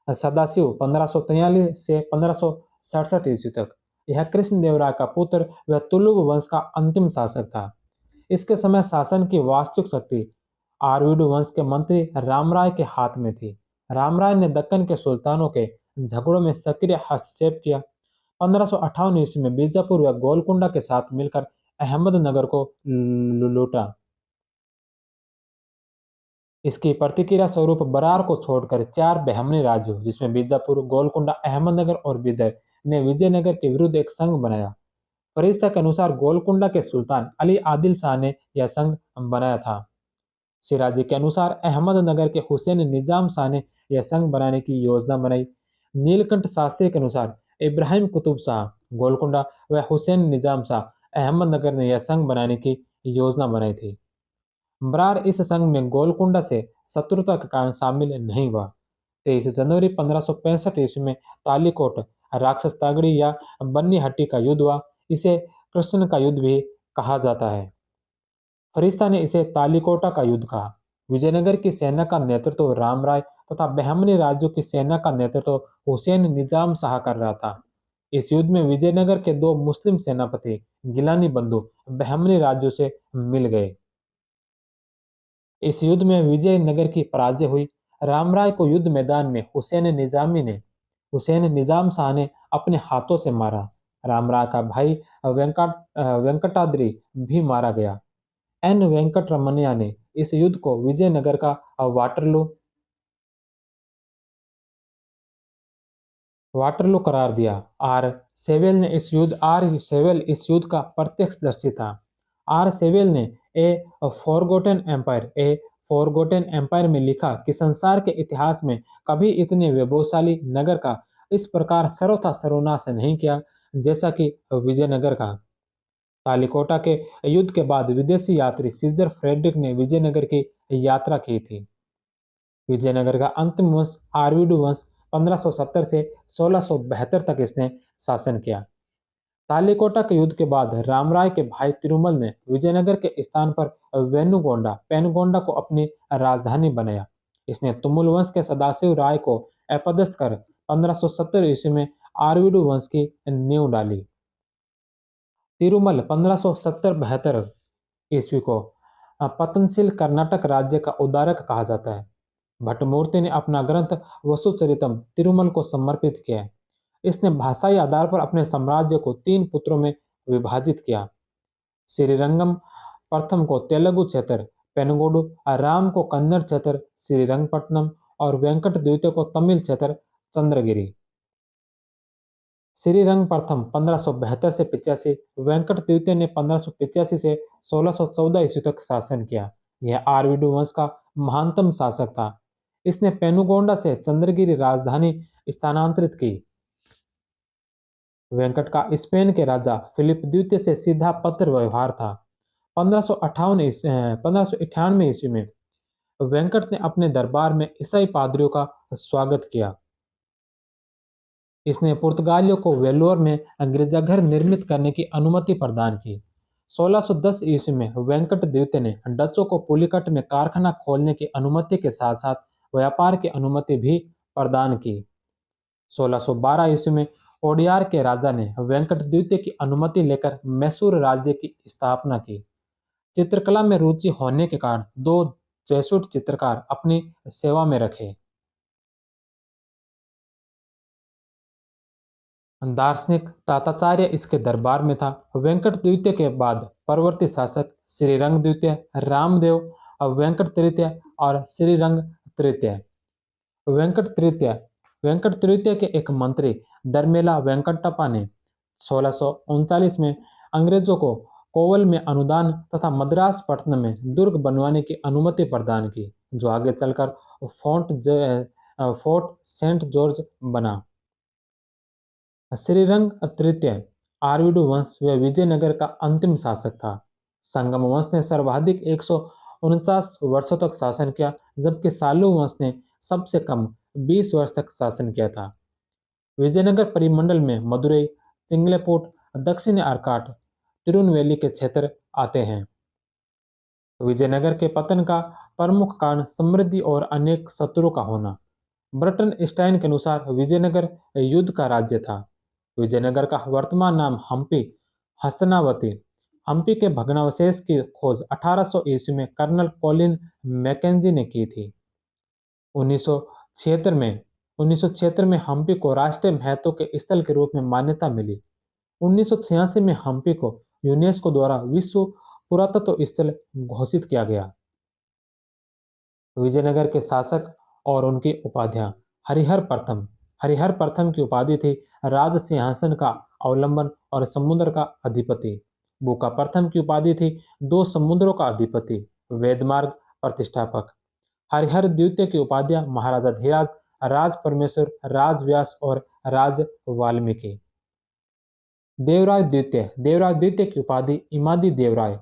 सदाशिव 1543 से 1567 ईस्वी तक यह कृष्णदेवराय का पुत्र व तुलुग वंश का अंतिम शासक था। इसके समय शासन की वास्तविक शक्ति आरवीडु वंश के मंत्री रामराय के हाथ में थी। रामराय ने दक्कन के सुल्तानों के झगड़ों में सक्रिय हस्तक्षेप किया। 1558 ईस्वी में बीजापुर व गोलकुंडा के साथ मिलकर अहमदनगर को लूटा। इसकी प्रतिक्रिया स्वरूप बरार को छोड़कर 4 बहमनी राज्यों, जिसमें बीजापुर, गोलकुंडा, अहमदनगर और बीदर, ने विजयनगर के विरुद्ध एक संघ बनाया। फरिश्ता के अनुसार गोलकुंडा के सुल्तान अली आदिल शाह ने यह संघ बनाया था। सिराजी के अनुसार अहमदनगर के हुसैन निजाम शाह ने यह संघ बनाने की योजना बनाई। नीलकंठ शास्त्री के अनुसार इब्राहिम कुतुब शाह गोलकुंडा व हुसैन निजाम शाह अहमदनगर ने यह संघ बनाने की योजना बनाई थी। बरार इस संघ में गोलकुंडा से शत्रुता के कारण शामिल नहीं हुआ। 23 जनवरी 1565 ईस्वी में तालीकोट, राक्षस तागड़ी या बन्नी हट्टी का युद्ध हुआ। इसे कृष्ण का युद्ध भी कहा जाता है। फरिश्ता ने इसे तालीकोटा का युद्ध कहा। विजयनगर की सेना का नेतृत्व रामराय तथा बहमनी राज्यों की सेना का नेतृत्व हुसैन निजाम शाह कर रहा था। इस युद्ध में विजयनगर के 2 मुस्लिम सेनापति गिलानी बंधु बहमनी राज्यों से मिल गए। इस युद्ध में विजयनगर की पराजय हुई। रामराय को युद्ध मैदान में हुसैन निजाम शाह ने अपने हाथों से मारा। रामराय का भाई वेंकटाद्रि भी मारा गया। एन वेंकटरमणिया ने इस युद्ध को विजयनगर का वाटरलू वाटरलू करार दिया। आर सेवेल इस युद्ध का प्रत्यक्षदर्शी था। आर सेवेल ने ए फॉरगॉटन एम्पायर में लिखा कि संसार के इतिहास में कभी इतने वैभवशाली नगर का इस प्रकार सर्वथा सर्वनाश नहीं किया जैसा कि विजयनगर का। तालिकोटा के युद्ध के बाद विदेशी यात्री सीजर फ्रेडरिक ने विजयनगर की यात्रा की थी। विजयनगर का अंतिम वंश आरवीडु वंश 1570 से 1672 तक इसने शासन किया। तालीकोटा के युद्ध के बाद रामराय के भाई तिरुमल ने विजयनगर के स्थान पर पेनगोंडा को अपनी राजधानी बनाया। इसने तुमुल वंश के सदाशिव राय को अपदस्थ कर 1570 ईस्वी में आरवीडु वंश की नींव डाली। तिरुमल 1570-72 ईस्वी को पतनशील कर्नाटक राज्य का उद्धारक कहा जाता है। भट्टमूर्ति ने अपना ग्रंथ वसुचरितम तिरुमल को समर्पित किया है। इसने भाषाई आधार पर अपने साम्राज्य को 3 पुत्रों में विभाजित किया। श्रीरंगम प्रथम को तेलुगु क्षेत्र पेनगोडु, राम को कन्नड़ क्षेत्र श्रीरंगपट्टनम और वेंकट द्वितीय को तमिल क्षेत्र चंद्रगिरी। श्रीरंग प्रथम 1572 से 85, वेंकट द्वितीय ने 1585 से 1614 ईस्वी तक शासन किया। यह आरवीडु वंश का महानतम शासक था। इसने पेनुगोंडा से चंद्रगिरी राजधानी स्थानांतरित की। वेंकट का स्पेन के राजा फिलिप द्वितीय से सीधा पत्र व्यवहार था। 1598 ईस्वी में वेंकट ने अपने दरबार में ईसाई पादरियों का स्वागत किया। इसने पुर्तगालियों को वेल्लोर में गिरजाघर निर्मित करने की अनुमति प्रदान की। 1610 ईस्वी में वेंकट द्वितीय ने डचों को पुलिकट में कारखाना खोलने की अनुमति के साथ साथ व्यापार की अनुमति भी प्रदान की। 1612 ईस्वी में ओडियार के राजा ने वेंकट द्वितीय की अनुमति लेकर मैसूर राज्य की स्थापना की। चित्रकला में रुचि होने के कारण 2 जेसुइट चित्रकार अपनी सेवा में रखे। दार्शनिक ताताचार्य इसके दरबार में था। वेंकट द्वितीय के बाद परवर्ती शासक श्रीरंग द्वितीय, रामदेव, वेंकट तृतीय और श्रीरंग तृतीय। वेंकट तृतीय वेंकट तृतीय के एक मंत्री दरमेला वेंकटप्पा ने 1639 में अंग्रेजों को कोवल में अनुदान तथा मद्रास पट्टनम में दुर्ग बनवाने की अनुमति प्रदान की, जो आगे चलकर फोर्ट सेंट जॉर्ज बना। श्रीरंग तृतीय आरवीडु वंश व विजयनगर का अंतिम शासक था। संगम वंश ने सर्वाधिक 149 वर्षों तक शासन किया, जबकि सालू वंश ने सबसे कम 20 वर्ष तक शासन किया था। विजयनगर परिमंडल में मदुरई, चिंगलेपुट, दक्षिणी आर्काट, तिरुनवेली के क्षेत्र आते हैं। विजयनगर के पतन का प्रमुख कारण समृद्धि और अनेक शत्रु का होना। ब्रटन स्टाइन के अनुसार विजयनगर युद्ध का राज्य था। विजयनगर का वर्तमान नाम हम्पी, हस्तनावती, हम्पी के भग्नावशेष की खोज 1800 ईस्वी में कर्नल कॉलिन मैकेंजी ने की थी। 1976 में 1976 में हम्पी को राष्ट्रीय महत्व के स्थल के रूप में मान्यता मिली। 1986 में हम्पी को यूनेस्को द्वारा विश्व पुरातत्व स्थल घोषित किया गया। विजयनगर के शासक और उनकी उपाधियां। हरिहर प्रथम हरिहर प्रथम की उपाधि थी राज सिंहासन का अवलंबन और समुद्र का अधिपति। बुका प्रथम की उपाधि थी दो समुद्रों का अधिपति, वेदमार्ग प्रतिष्ठापक। हरिहर द्वितीय की उपाधियां महाराजा धीराज, राज परमेश्वर, राज व्यास और राज वाल्मीकि। देवराज द्वितीय की उपाधि इमादी देवराय,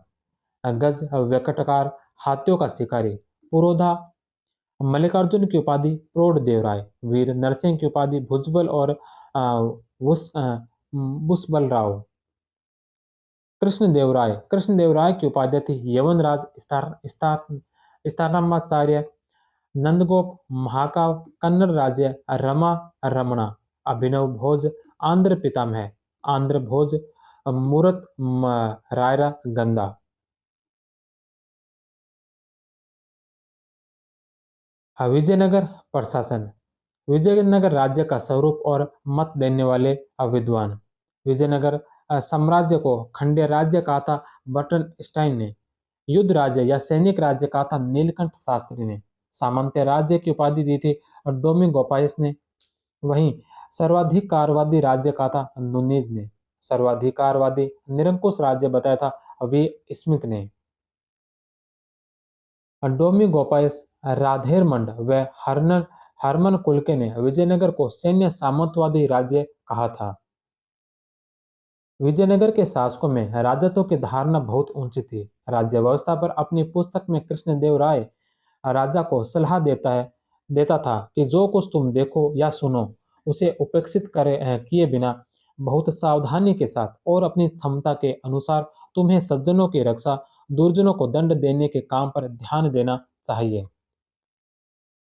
गज वेकटकार, हाथियों का शिकारी। पुरोधा मल्लिकार्जुन की उपाधि प्रौढ़ देवराय, वीर नरसिंह की उपाधि भुजबल और बुसबल राव। कृष्णदेवराय की उपाधि थी यवनराज, स्थानमाचार्य, नंदगोप, महाकाव, कन्नड़ राज्य, रमा रमणा, अभिनव भोज, आंध्र पितामह, आंध्र भोज, मूरत रायरा गंदा। विजयनगर प्रशासन। विजयनगर राज्य का स्वरूप और मत देने वाले विद्वान। विजयनगर साम्राज्य को खंडीय राज्य कहा था बर्टन स्टाइन ने। युद्ध राज्य या सैनिक राज्य कहा था नीलकंठ शास्त्री ने। सामंत राज्य की उपाधि दी थी डोमिंगोपायस ने। वहीं सर्वाधिकारवादी राज्य कहा था नुनीज ने। सर्वाधिकारवादी निरंकुश राज्य बताया था वी स्मिथ ने। डोमिंगोपायस, राधेरमंड व हरमन कुल्के ने विजयनगर को सैन्य सामंतवादी राज्य कहा था। विजयनगर के शासकों में राजत्व की धारणा बहुत ऊंची थी। राज्य व्यवस्था पर अपनी पुस्तक में कृष्णदेव राय राजा को सलाह देता था कि जो कुछ तुम देखो या सुनो उसे उपेक्षित किए बिना बहुत सावधानी के साथ और अपनी क्षमता के अनुसार तुम्हें सज्जनों की रक्षा, दुर्जनों को दंड देने के काम पर ध्यान देना चाहिए।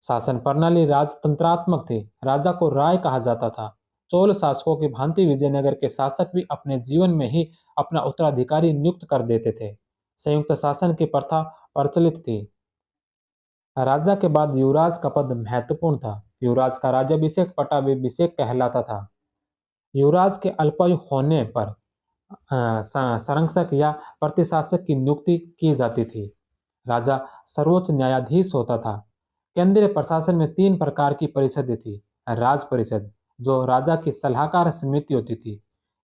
शासन प्रणाली राजतंत्रात्मक थी। राजा को राय कहा जाता था। चोल शासकों की भांति विजयनगर के शासक भी अपने जीवन में ही अपना उत्तराधिकारी नियुक्त कर देते थे। संयुक्त शासन की प्रथा प्रचलित थी। राजा के बाद युवराज का पद महत्वपूर्ण था। युवराज का राज्याभिषेक पट्टाभिषेक कहलाता था। युवराज के अल्पायु होने पर संरक्षक या प्रतिशासक की नियुक्ति की जाती थी। राजा सर्वोच्च न्यायाधीश होता था। केंद्रीय प्रशासन में तीन प्रकार की परिषदें थी। राज परिषद, जो राजा की सलाहकार समिति होती थी।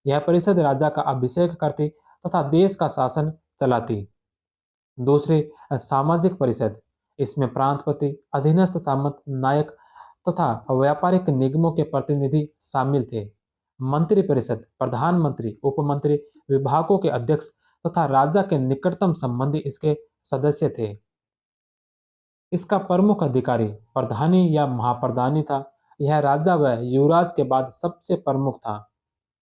यह परिषद राजा का अभिषेक करती तथा देश का शासन चलाती। दूसरी सामाजिक परिषद, इसमें प्रांतपति, अधीनस्थ सामंत, नायक तथा व्यापारिक निगमों के प्रतिनिधि शामिल थे। मंत्री परिषद, प्रधानमंत्री, उपमंत्री, विभागों के अध्यक्ष तथा राजा के निकटतम संबंधी इसके सदस्य थे। इसका प्रमुख अधिकारी प्रधानी या महाप्रधानी था। यह राजा व युवराज के बाद सबसे प्रमुख था।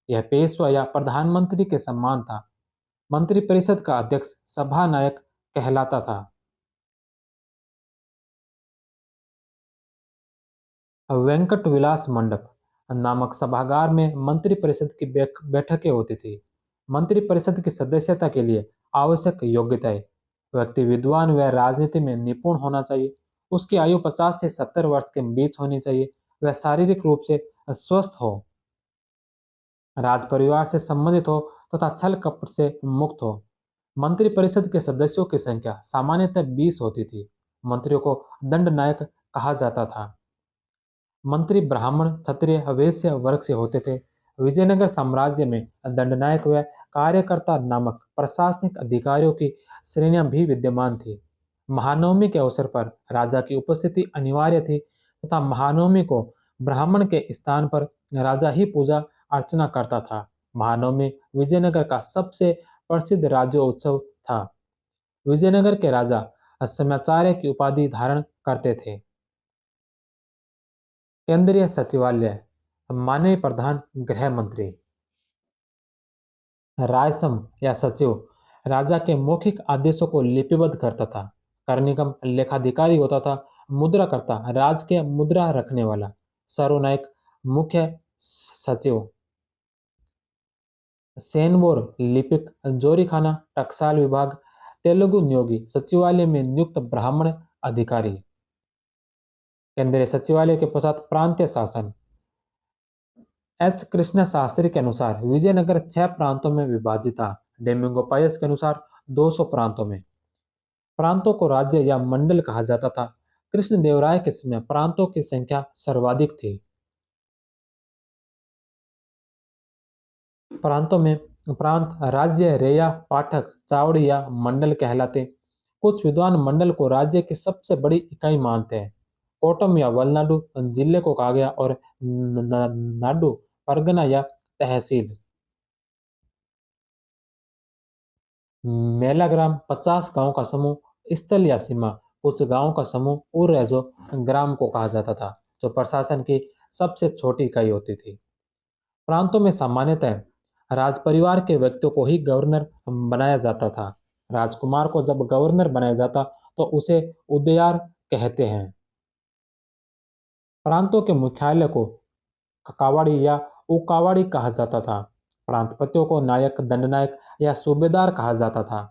यह पेशवा या प्रधानमंत्री के समान था। मंत्रिपरिषद का अध्यक्ष सभा नायक कहलाता था। वेंकट विलास मंडप नामक सभागार में मंत्रिपरिषद की बैठकें होती थी। मंत्रिपरिषद की सदस्यता के लिए आवश्यक योग्यताएं: व्यक्ति विद्वान व राजनीति में निपुण होना चाहिए। उसकी आयु 50 से 70 वर्ष के बीच होनी चाहिए। वह शारीरिक रूप से स्वस्थ हो, राज परिवार से संबंधित हो तथा छल कपट से मुक्त हो। मंत्रिपरिषद के सदस्यों की संख्या सामान्यतः 20 होती थी। मंत्रियों को दंड नायक कहा जाता था। मंत्री ब्राह्मण, क्षत्रिय, वैश्य वर्ग से होते थे। विजयनगर साम्राज्य में दंडनायक व कार्यकर्ता नामक प्रशासनिक अधिकारियों की श्रेणियां भी विद्यमान थी। महानवमी के अवसर पर राजा की उपस्थिति अनिवार्य थी तथा महानवमी को ब्राह्मण के स्थान पर राजा ही पूजा अर्चना करता था। महानवमी विजयनगर का सबसे प्रसिद्ध राज्योत्सव था। विजयनगर के राजा समाचार्य की उपाधि धारण करते थे। केंद्रीय सचिवालय, माननीय प्रधान गृह मंत्री। रायसम या सचिव राजा के मौखिक आदेशों को लिपिबद्ध करता था। करनिगम लेखाधिकारी होता था। मुद्राकर्ता राज के मुद्रा रखने वाला। सर्वनायक मुख्य सचिव। सेनवोर लिपिक, जोरीखाना टकसाल विभाग, तेलुगु न्योगी सचिवालय में नियुक्त ब्राह्मण अधिकारी। केंद्रीय सचिवालय के पश्चात प्रांतीय शासन। एच कृष्ण शास्त्री के अनुसार विजयनगर 6 प्रांतों में विभाजित था। डेमिंगो पायस के अनुसार 200 प्रांतों में। प्रांतों को राज्य या मंडल कहा जाता था। कृष्णदेवराय के समय प्रांतों की संख्या सर्वाधिक थी। प्रांतों में प्रांत, राज्य, रेया, पाठक, चावड़ी या मंडल कहलाते। कुछ विद्वान मंडल को राज्य की सबसे बड़ी इकाई मानते हैं। कोटम या वलनाडु जिले को कहा गया और नाडु परगना या तहसील। मेला ग्राम 50 गांव का समूह, स्थल या सीमा। कुछ गांव का समूह उर है जो ग्राम को कहा जाता था, जो प्रशासन की सबसे छोटी इकाई होती थी। प्रांतों में सामान्यतः राज परिवार के व्यक्तियों को ही गवर्नर बनाया जाता था। राजकुमार को जब गवर्नर बनाया जाता तो उसे उदयार कहते हैं। प्रांतों के मुख्यालय को कावाड़ी या उकावाड़ी कहा जाता था। प्रांतपतियों को नायक, दंडनायक या सूबेदार कहा जाता था।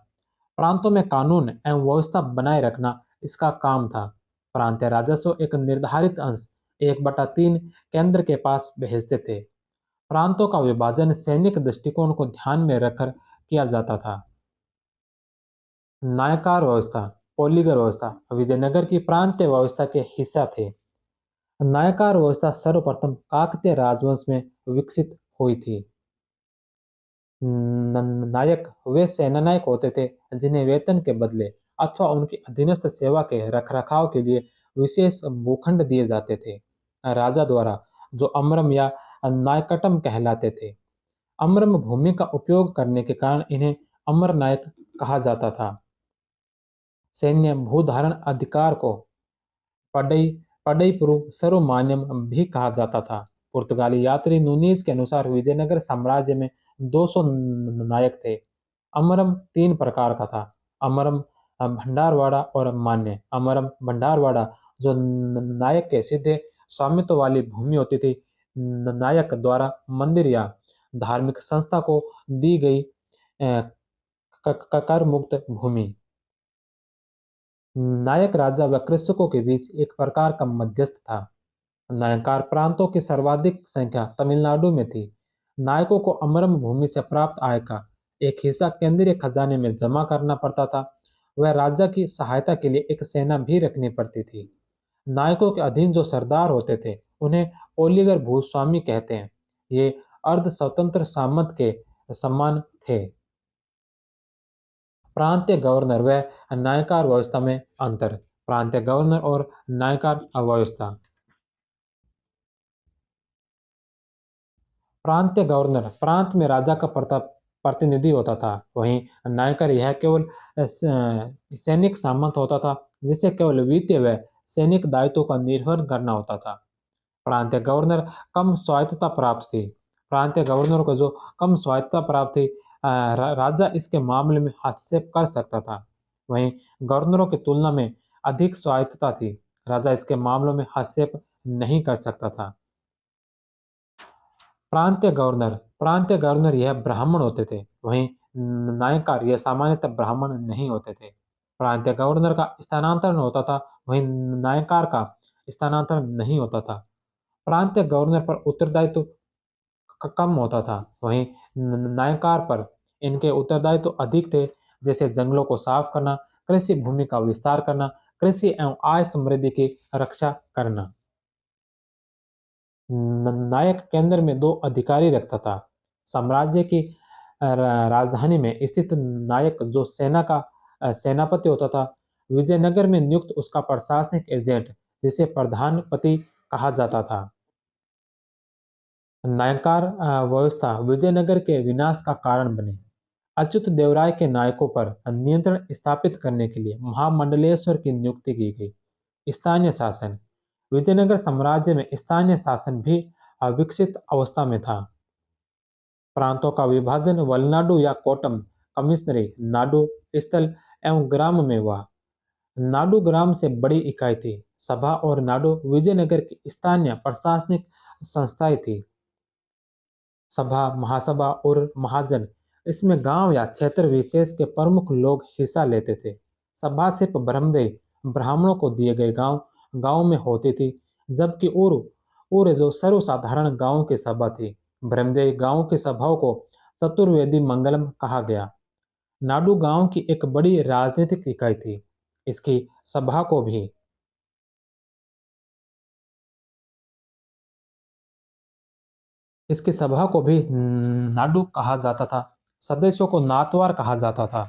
प्रांतों में कानून एवं व्यवस्था बनाए रखना इसका काम था। प्रांतीय राजस्व एक निर्धारित अंश 1/3 केंद्र के पास भेजते थे। प्रांतों का विभाजन सैनिक दृष्टिकोण को ध्यान में रखकर किया जाता था। नायकार व्यवस्था, पोलीगर व्यवस्था विजयनगर की प्रांतीय व्यवस्था के हिस्सा थे। नायकार व्यवस्था सर्वप्रथम काकतीय राजवंश में विकसित हुई थी। नायक वे सेनानायक होते थे जिन्हें वेतन के बदले अथवा उनकी अधीनस्थ सेवा के रखरखाव के लिए विशेष भूखंड दिए जाते थे। राजा द्वारा जो अमरम या नायकटम कहलाते थे। अमरम भूमि का उपयोग करने के कारण इन्हें अमर नायक कहा जाता था। सैन्य भूधारण अधिकार को पडई पडईपुरु सर्वमान्यम भी कहा जाता था। पुर्तगाली यात्री नूनीज के अनुसार विजयनगर साम्राज्य में 200 नायक थे। अमरम 3 प्रकार का था। अमरम भंडारवाड़ा और मान्य। अमरम भंडारवाड़ा जो नायक के सीधे स्वामित्व वाली भूमि होती थी। नायक द्वारा मंदिर या धार्मिक संस्था को दी गई कर मुक्त भूमि। नायक राजा व कृषकों के बीच एक प्रकार का मध्यस्थ था। नायकार प्रांतों की सर्वाधिक संख्या तमिलनाडु में थी। नायकों को अमरम भूमि से प्राप्त आय का एक हिस्सा केंद्रीय खजाने में जमा करना पड़ता था। वह राजा की सहायता के लिए एक सेना भी रखनी पड़ती थी। नायकों के अधीन जो सरदार होते थे उन्हें ओलीगर भूस्वामी कहते हैं। ये अर्ध स्वतंत्र सामंत के समान थे। प्रांतीय गवर्नर व नायकार व्यवस्था में अंतर। प्रांतीय गवर्नर और नायकार अव्यवस्था। प्रांतीय गवर्नर प्रांत में राजा का प्रतिनिधि होता था। वहीं नायकर यह केवल सैनिक सामंत होता था जिसे केवल वित्तीय व सैनिक दायित्वों का निर्वहन करना होता था। प्रांतीय गवर्नर कम स्वायत्तता प्राप्त थी। प्रांतीय गवर्नर को जो कम स्वायत्तता प्राप्त थी, राजा इसके मामले में हस्तक्षेप कर सकता था। वहीं गवर्नरों की तुलना में अधिक स्वायत्तता थी। राजा इसके मामलों में हस्तक्षेप नहीं कर सकता था। प्रांतीय गवर्नर यह ब्राह्मण होते थे। वहीं नायकार यह सामान्यतः ब्राह्मण नहीं होते थे। प्रांतीय गवर्नर का स्थानांतरण होता था, वहीं नायकार का स्थानांतरण नहीं होता था। प्रांतीय गवर्नर पर उत्तरदायित्व कम होता था, वहीं नायकार पर इनके उत्तरदायित्व अधिक थे, जैसे जंगलों को साफ करना, कृषि भूमि का विस्तार करना, कृषि एवं आय समृद्धि की रक्षा करना। नायक केंद्र में 2 अधिकारी रखता था। साम्राज्य की राजधानी में स्थित नायक जो सेना का सेनापति होता था। विजयनगर में नियुक्त उसका प्रशासनिक एजेंट जिसे प्रधानपति कहा जाता था। नायकार व्यवस्था विजयनगर के विनाश का कारण बने। अच्युत देवराय के नायकों पर नियंत्रण स्थापित करने के लिए महामंडलेश्वर की नियुक्ति की गई। स्थानीय शासन विजयनगर साम्राज्य में स्थानीय शासन भी अविकसित अवस्था में था। प्रांतों का विभाजन वलनाडु या कोटम कमिश्नरी नाडु स्थल एवं ग्राम में हुआ। नाडु ग्राम से बड़ी इकाई थी। सभा और नाडु विजयनगर की स्थानीय प्रशासनिक संस्थाएं थी। सभा, महासभा और महाजन, इसमें गांव या क्षेत्र विशेष के प्रमुख लोग हिस्सा लेते थे। सभा सिर्फ ब्राह्मणों को दिए गए गांव गांव में होती थी, जबकि और जो सर्वसाधारण गांव की सभा थी, ब्रह्मदेव गांव की सभाओं को चतुर्वेदी मंगलम कहा गया। नाडू गांव की एक बड़ी राजनीतिक इकाई थी। इसकी सभा को भी इसकी सभा को भी नाडू कहा जाता था। सदस्यों को नातवार कहा जाता था।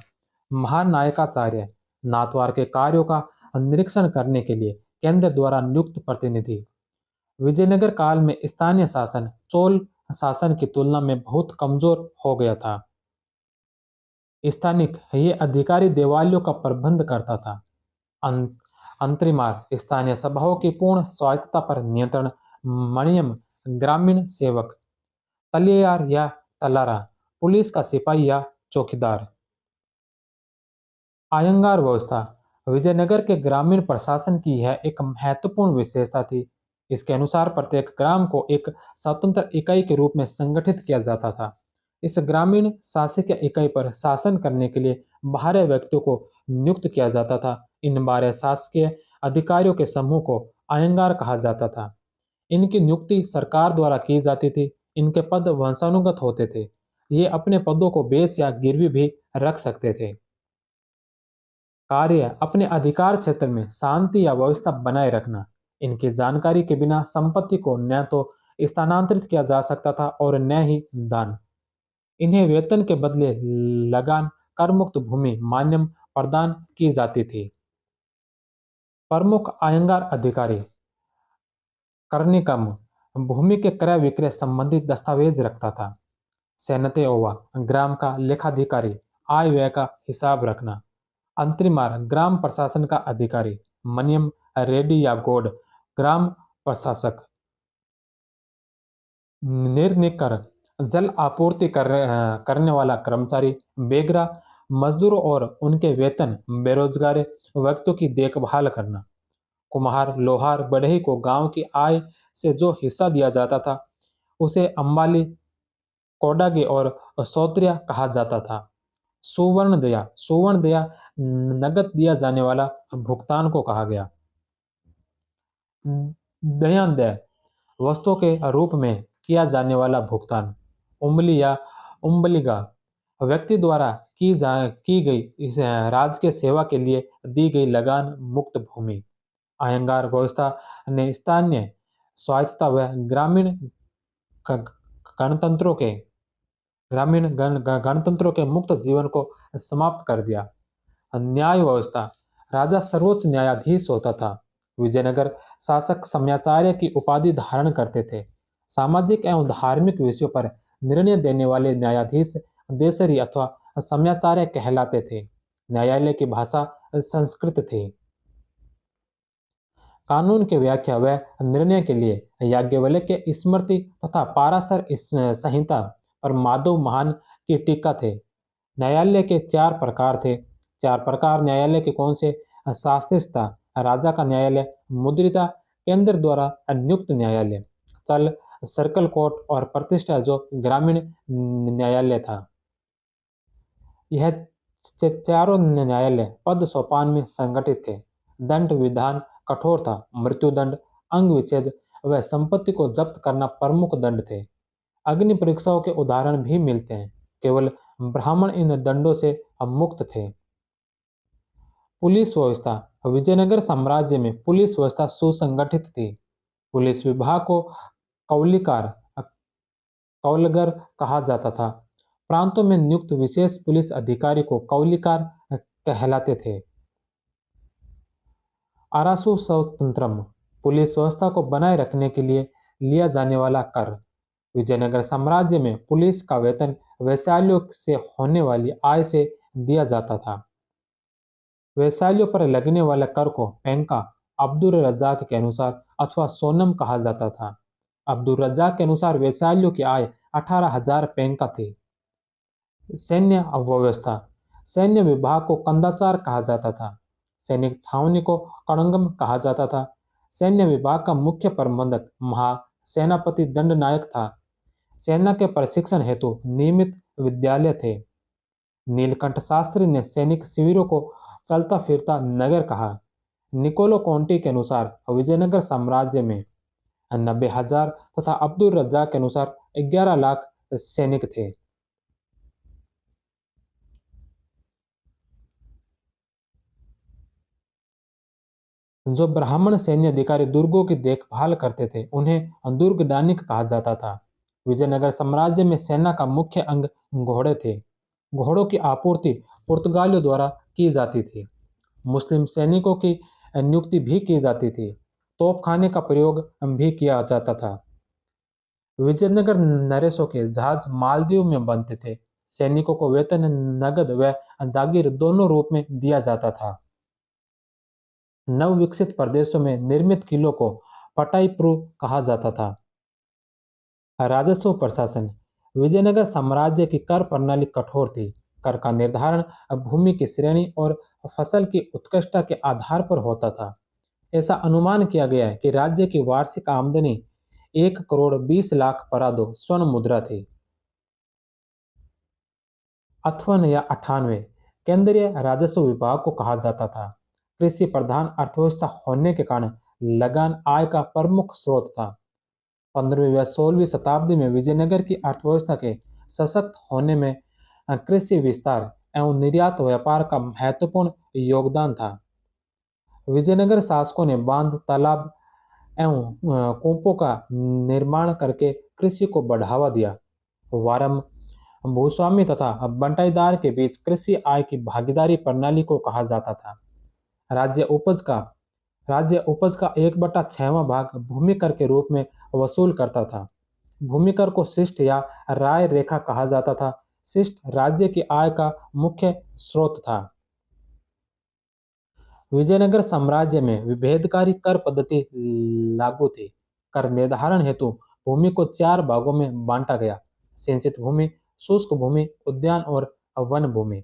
महानायकाचार्य नातवार के कार्यों का निरीक्षण करने के लिए केंद्र द्वारा नियुक्त प्रतिनिधि। विजयनगर काल में स्थानीय शासन चोल शासन की तुलना में बहुत कमजोर हो गया था। स्थानिक ये अधिकारी देवालयों का प्रबंध करता था। अं- अंतरिमार स्थानीय सभाओं की पूर्ण स्वायत्तता पर नियंत्रण। मणियम ग्रामीण सेवक। तलियार या तलारा पुलिस का सिपाही या चौकीदार। आयंगार व्यवस्था विजयनगर के ग्रामीण प्रशासन की यह एक महत्वपूर्ण विशेषता थी। इसके अनुसार प्रत्येक ग्राम को एक स्वतंत्र इकाई के रूप में संगठित किया जाता था। इस ग्रामीण शासकीय इकाई पर शासन करने के लिए 12 व्यक्तियों को नियुक्त किया जाता था। इन 12 शासकीय अधिकारियों के समूह को आयंगार कहा जाता था। इनकी नियुक्ति सरकार द्वारा की जाती थी। इनके पद वंशानुगत होते थे। ये अपने पदों को बेच या गिरवी भी रख सकते थे। कार्य अपने अधिकार क्षेत्र में शांति या व्यवस्था बनाए रखना। इनकी जानकारी के बिना संपत्ति को न तो स्थानांतरित किया जा सकता था और न ही दान। इन्हें वेतन के बदले लगान, कर मुक्त भूमि मान्यम प्रदान की जाती थी। प्रमुख आयंगार अधिकारी कर्णिकम भूमि के क्रय विक्रय संबंधी दस्तावेज रखता था। सेनते ओवा ग्राम का लेखाधिकारी, आय व्यय का हिसाब रखना। अंतरिमार ग्राम प्रशासन का अधिकारी। मनियम रेड्डी या गौड़ ग्राम प्रशासक। निर्निकर जल आपूर्ति करने वाला कर्मचारी। बेगरा मजदूरों और उनके वेतन। बेरोजगार व्यक्तियों की देखभाल करना। कुम्हार, लोहार, बढ़ई को गांव की आय से जो हिस्सा दिया जाता था उसे अंबाली, कोडागी और सौत्रिया कहा जाता था। सुवर्ण दया नगद दिया जाने वाला भुगतान को कहा गया। दयान वस्तुओं के रूप में किया जाने वाला भुगतान। उंबली या उम्बलिगा व्यक्ति द्वारा की गई इस राज्य के सेवा के लिए दी गई लगान मुक्त भूमि। अयंगार व्यवस्था ने स्थानीय स्वायत्तता व ग- गणतंत्रों के गणतंत्रों के मुक्त जीवन को समाप्त कर दिया। न्याय व्यवस्था राजा सर्वोच्च न्यायाधीश होता था। विजयनगर शासक सम्याचार्य की उपाधि धारण करते थे। सामाजिक एवं धार्मिक विषयों पर निर्णय देने वाले न्यायाधीश देसरी अथवा सम्याचार्य कहलाते थे। न्यायालय की भाषा संस्कृत थी। कानून की व्याख्या व निर्णय के लिए याज्ञवल्क्य के स्मृति तथा पाराशर संहिता पर माधव महान की टीका थे। न्यायालय के 4 प्रकार थे। 4 प्रकार न्यायालय के कौन से? शास्त्रीयता राजा का न्यायालय, मुद्रिता केंद्र द्वारा नियुक्त न्यायालय, चल सर्कल कोर्ट और प्रतिष्ठा जो ग्रामीण न्यायालय था। यह चारों न्यायालय पद सोपान में संगठित थे। दंड विधान कठोर था। मृत्युदंड, अंग विच्छेद व संपत्ति को जब्त करना प्रमुख दंड थे। अग्नि परीक्षाओं के उदाहरण भी मिलते हैं। केवल ब्राह्मण इन दंडों से मुक्त थे। पुलिस व्यवस्था विजयनगर साम्राज्य में पुलिस व्यवस्था सुसंगठित थी। पुलिस विभाग को कौलिकार कौलगर कहा जाता था। प्रांतों में नियुक्त विशेष पुलिस अधिकारी को कौलिकार कहलाते थे। आरासु स्वतंत्रम पुलिस व्यवस्था को बनाए रखने के लिए लिया जाने वाला कर। विजयनगर साम्राज्य में पुलिस का वेतन वैशालियों से होने वाली आय से दिया जाता था। वैशालियों पर लगने वाले कर को पेंका अब्दुल रज्जाक के अनुसार अथवा सोनम कहा जाता था। अब्दुल रज्जाक के अनुसार वैशालियों की आय 18,000 पेंका थी। सैन्य अव्यवस्था सैन्य विभाग को कंदाचार कहा जाता था। सैनिक छावनी को कड़ंगम कहा जाता था। सैन्य विभाग का मुख्य प्रबंधक महासेनापति दंड नायक था। सेना के प्रशिक्षण हेतु नियमित विद्यालय थे। नीलकंठ शास्त्री ने सैनिक शिविरों को चलता फिरता नगर कहा। निकोलो कॉन्टी के अनुसार विजयनगर साम्राज्य में 90,000 तथा अब्दुल रज्जाक के अनुसार 11 लाख सैनिक थे। जो ब्राह्मण सैन्य अधिकारी दुर्गों की देखभाल करते थे उन्हें दुर्गदानिक कहा जाता था। विजयनगर साम्राज्य में सेना का मुख्य अंग घोड़े थे। घोड़ों की आपूर्ति पुर्तगालियों द्वारा की जाती थी। मुस्लिम सैनिकों की नियुक्ति भी की जाती थी। तोपखाने का प्रयोग भी किया जाता था। विजयनगर नरेशों के जहाज मालदीव में बनते थे। सैनिकों को वेतन नगद व जागीर दोनों रूप में दिया जाता था। नवविकसित प्रदेशों में निर्मित किलों को पटाईप्रू कहा जाता था। राजस्व प्रशासन विजयनगर साम्राज्य की कर प्रणाली कठोर थी। कर का निर्धारण भूमि की श्रेणी और फसल की उत्कृष्टता के आधार पर होता था। ऐसा अनुमान किया गया है कि राज्य की वार्षिक आमदनी 1,20,00,000 परादो स्वर्ण मुद्रा थी। 58 या 98 केंद्रीय राजस्व विभाग को कहा जाता था। कृषि प्रधान अर्थव्यवस्था होने के कारण लगान आय का प्रमुख स्रोत था। 15वीं व 16वीं शताब्दी में विजयनगर की अर्थव्यवस्था के सशक्त होने में कृषि विस्तार एवं निर्यात व्यापार का महत्वपूर्ण योगदान था। विजयनगर शासकों ने बांध, तालाब एवं कूपों का निर्माण करके कृषि को बढ़ावा दिया। वारम भूस्वामी तथा बंटाईदार के बीच कृषि आय की भागीदारी प्रणाली को कहा जाता था। राज्य उपज का राज्य उपज का 1/6वां भाग भूमि कर के रूप में वसूल करता था। भूमि कर को शिष्ट या राय रेखा कहा जाता था। शिष्ट राज्य की आय का मुख्य स्रोत था। विजयनगर साम्राज्य में विभेदकारी कर पद्धति लागू थी। कर निर्धारण हेतु भूमि को 4 भागों में बांटा गया: सिंचित भूमि, शुष्क भूमि, उद्यान और वन भूमि।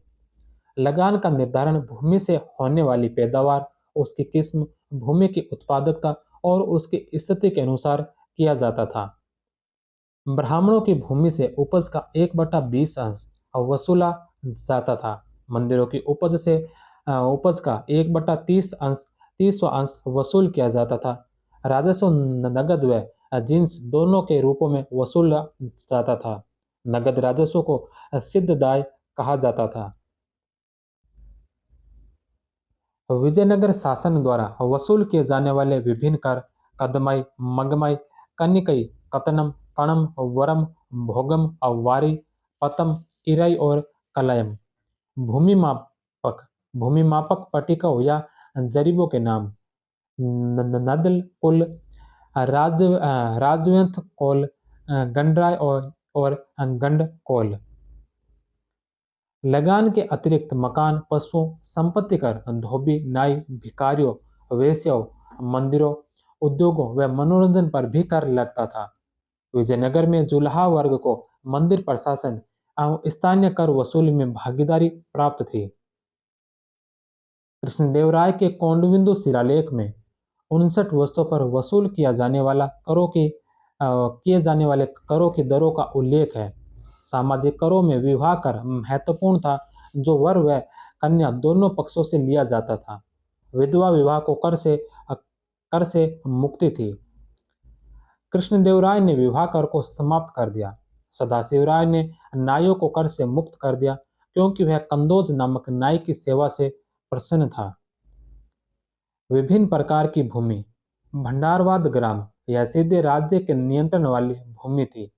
लगान का निर्धारण भूमि से होने वाली पैदावार, उसकी किस्म, भूमि की उत्पादकता और उसकी स्थिति के अनुसार किया जाता था। ब्राह्मणों की भूमि से उपज का 1/20 अंश वसूला जाता था। मंदिरों की उपज से उपज का 1/30वां अंश वसूल किया जाता था। राजस्व नगद व जिन्स दोनों के रूपों में वसूला जाता था। नगद राजस्व को सिद्धदाय कहा जाता था। विजयनगर शासन द्वारा वसूल किए जाने वाले विभिन्न कर कदमाई, मगमाई, कनिकई, कतनम, कणम, वरम, भोगम, अवारी, पतम, इराई और कलयम। भूमि मापक भूमि मापक पट्टिकाओं या जरीबों के नाम: नदल कुल, राजवंत कोल, गंडराय और गंड कोल। लगान के अतिरिक्त मकान, पशुओं, संपत्ति कर, धोबी, नाई, भिखारियों, वेश्याओं, मंदिरों, उद्योगों व मनोरंजन पर भी कर लगता था। विजयनगर में जुलाहा वर्ग को मंदिर प्रशासन एवं स्थानीय कर वसूली में भागीदारी प्राप्त थी। कृष्णदेवराय के कौंडबिंदु शिलालेख में 59 वस्तुओं पर वसूल किए जाने वाले करों की दरों का उल्लेख है। सामाजिक करों में विवाह कर महत्वपूर्ण था, जो वर व कन्या दोनों पक्षों से लिया जाता था। विधवा विवाह को कर से मुक्ति थी। कृष्णदेवराय ने विवाह कर को समाप्त कर दिया। सदाशिव राय ने नाइयों को कर से मुक्त कर दिया, क्योंकि वह कंदोज नामक नाई की सेवा से प्रसन्न था। विभिन्न प्रकार की भूमि: भंडारवाद ग्राम यह सीधे राज्य के नियंत्रण वाली भूमि थी।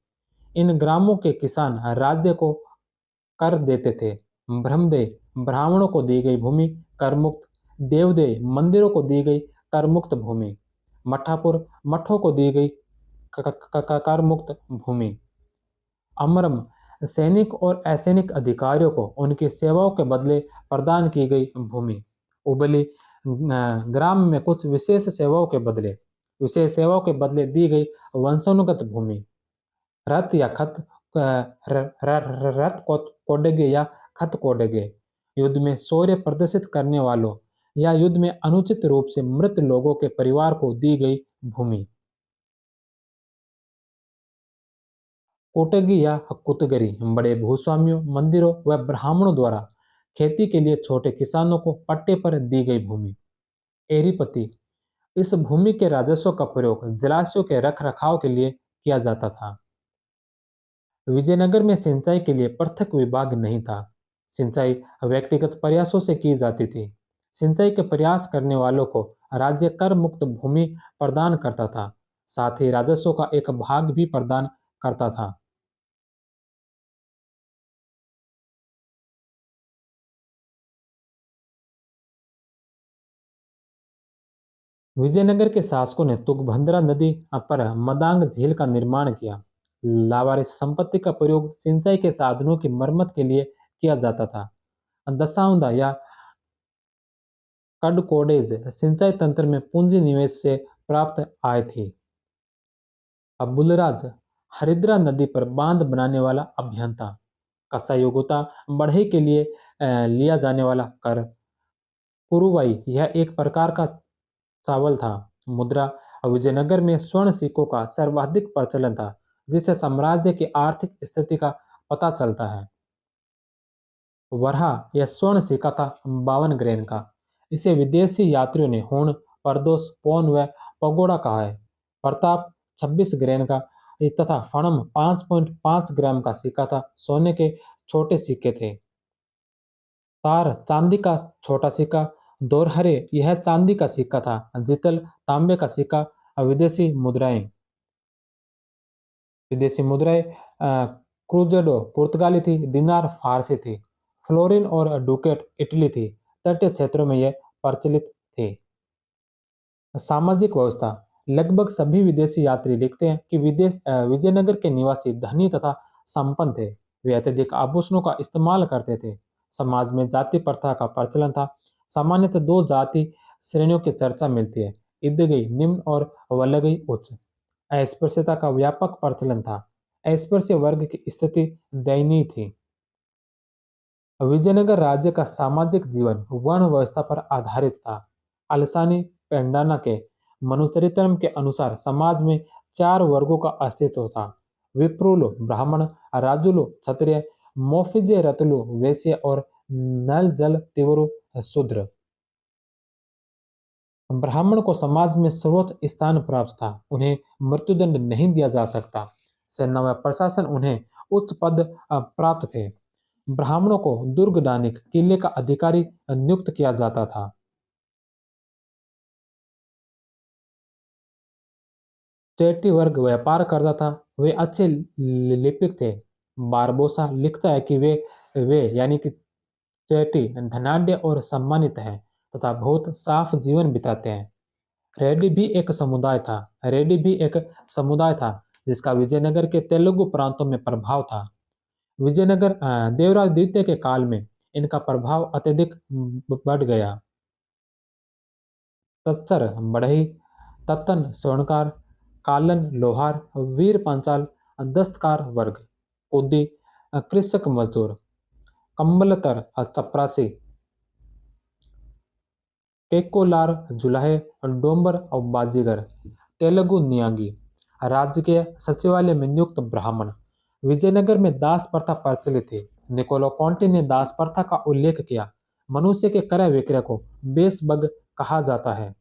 इन ग्रामों के किसान राज्य को कर देते थे। ब्रह्मदेय ब्राह्मणों को दी गई भूमि कर मुक्त, देवदेय मंदिरों को दी गई कर मुक्त भूमि, मठापुर मठों को दी गई कर मुक्त भूमि। अमरम सैनिक और असैनिक अधिकारियों को उनकी सेवाओं के बदले प्रदान की गई भूमि। उबली ग्राम में कुछ विशेष सेवाओं के बदले दी गई वंशानुगत भूमि। रथ या खत रथ कोडेगे या खत कोडेगे युद्ध में शौर्य प्रदर्शित करने वालों या युद्ध में अनुचित रूप से मृत लोगों के परिवार को दी गई भूमि। कोटगी या कुतगरी बड़े भूस्वामियों, मंदिरों व ब्राह्मणों द्वारा खेती के लिए छोटे किसानों को पट्टे पर दी गई भूमि। एरीपति, इस भूमि के राजस्व का प्रयोग जलाशयों के रख रखाव के लिए किया जाता था। विजयनगर में सिंचाई के लिए पृथक विभाग नहीं था। सिंचाई व्यक्तिगत प्रयासों से की जाती थी। सिंचाई के प्रयास करने वालों को राज्य कर मुक्त भूमि प्रदान करता था, साथ ही राजस्व का एक भाग भी प्रदान करता था। विजयनगर के शासकों ने तुंगभद्रा नदी पर मदांग झील का निर्माण किया। लावारिस संपत्ति का प्रयोग सिंचाई के साधनों की मरम्मत के लिए किया जाता था। दसाउंदा या कडकोडेज सिंचाई तंत्र में पूंजी निवेश से प्राप्त आय थी। अबुलराज, हरिद्रा नदी पर बांध बनाने वाला अभियंता। कसायुगता बढ़ई के लिए लिया जाने वाला कर। कुरुवाई, यह एक प्रकार का चावल था। मुद्रा, विजयनगर में स्वर्ण सिक्कों का सर्वाधिक प्रचलन था, जिससे साम्राज्य की आर्थिक स्थिति का पता चलता है। वरहा यह स्वर्ण सिक्का था 52 ग्रेन का। इसे विदेशी यात्रियों ने हूण, परदोष, पौन व पगोड़ा कहा है। प्रताप 26 ग्रेन का तथा फणम 5.5 ग्राम का सिक्का था। सोने के छोटे सिक्के थे। तार, चांदी का छोटा सिक्का। दोरहरे, यह चांदी का सिक्का था। जितल, तांबे का सिक्का। विदेशी मुद्राएं। विदेशी मुद्राएं क्रूजेडो पुर्तगाली थी। दिनार फारसी थी। फ्लोरिन और डुकेट इटली थी। तटीय क्षेत्रों में यह प्रचलित थे। सामाजिक व्यवस्था, लगभग सभी विदेशी यात्री लिखते हैं कि विजयनगर के निवासी धनी तथा संपन्न थे। वे अत्यधिक आभूषणों का इस्तेमाल करते थे। समाज में जाति प्रथा का प्रचलन था। सामान्यतः दो जाति श्रेणियों की चर्चा मिलती है, इदगई निम्न और वल्लगई उच्च। अस्पृश्यता का व्यापक प्रचलन था। अस्पृश्य वर्ग की स्थिति दयनीय थी। विजयनगर राज्य का सामाजिक जीवन वर्ण व्यवस्था पर आधारित था। अलसानी पेंडाना के मनुचरित्रम के अनुसार समाज में 4 वर्गों का अस्तित्व था। विप्रुलो ब्राह्मण, राजुलो क्षत्रिय, मोफिजे रतुलो वैश्य और नल जल तिवरु शूद्र। ब्राह्मण को समाज में सर्वोच्च स्थान प्राप्त था। उन्हें मृत्युदंड नहीं दिया जा सकता। सेना व प्रशासन उन्हें उच्च पद प्राप्त थे। ब्राह्मणों को दुर्गदानिक किले का अधिकारी नियुक्त किया जाता था। चैटी वर्ग व्यापार करता था। वे अच्छे लिपिक थे। बारबोसा लिखता है कि वे यानी कि चैटी धनाढ्य और सम्मानित हैं तथा बहुत साफ जीवन बिताते हैं। रेड्डी भी एक समुदाय था जिसका विजयनगर के तेलुगु प्रांतों में प्रभाव था। विजयनगर देवराज द्वितीय के काल में इनका प्रभाव अत्यधिक बढ़ गया। तत्सर बढ़ई, तत्तन स्वर्णकार, कालन लोहार, वीर पांचाल दस्तकार वर्ग, कुद्दी कृषक मजदूर, कंबलतर चपरासी, केकोलार जुलाहे, डोंबर और बाजीगर, तेलुगु नियागी। राजकीय सचिवालय में नियुक्त ब्राह्मण। विजयनगर में दास प्रथा प्रचलित थी। निकोलो कॉन्टी ने दास प्रथा का उल्लेख किया। मनुष्य के क्रय विक्रय को बेसबग कहा जाता है।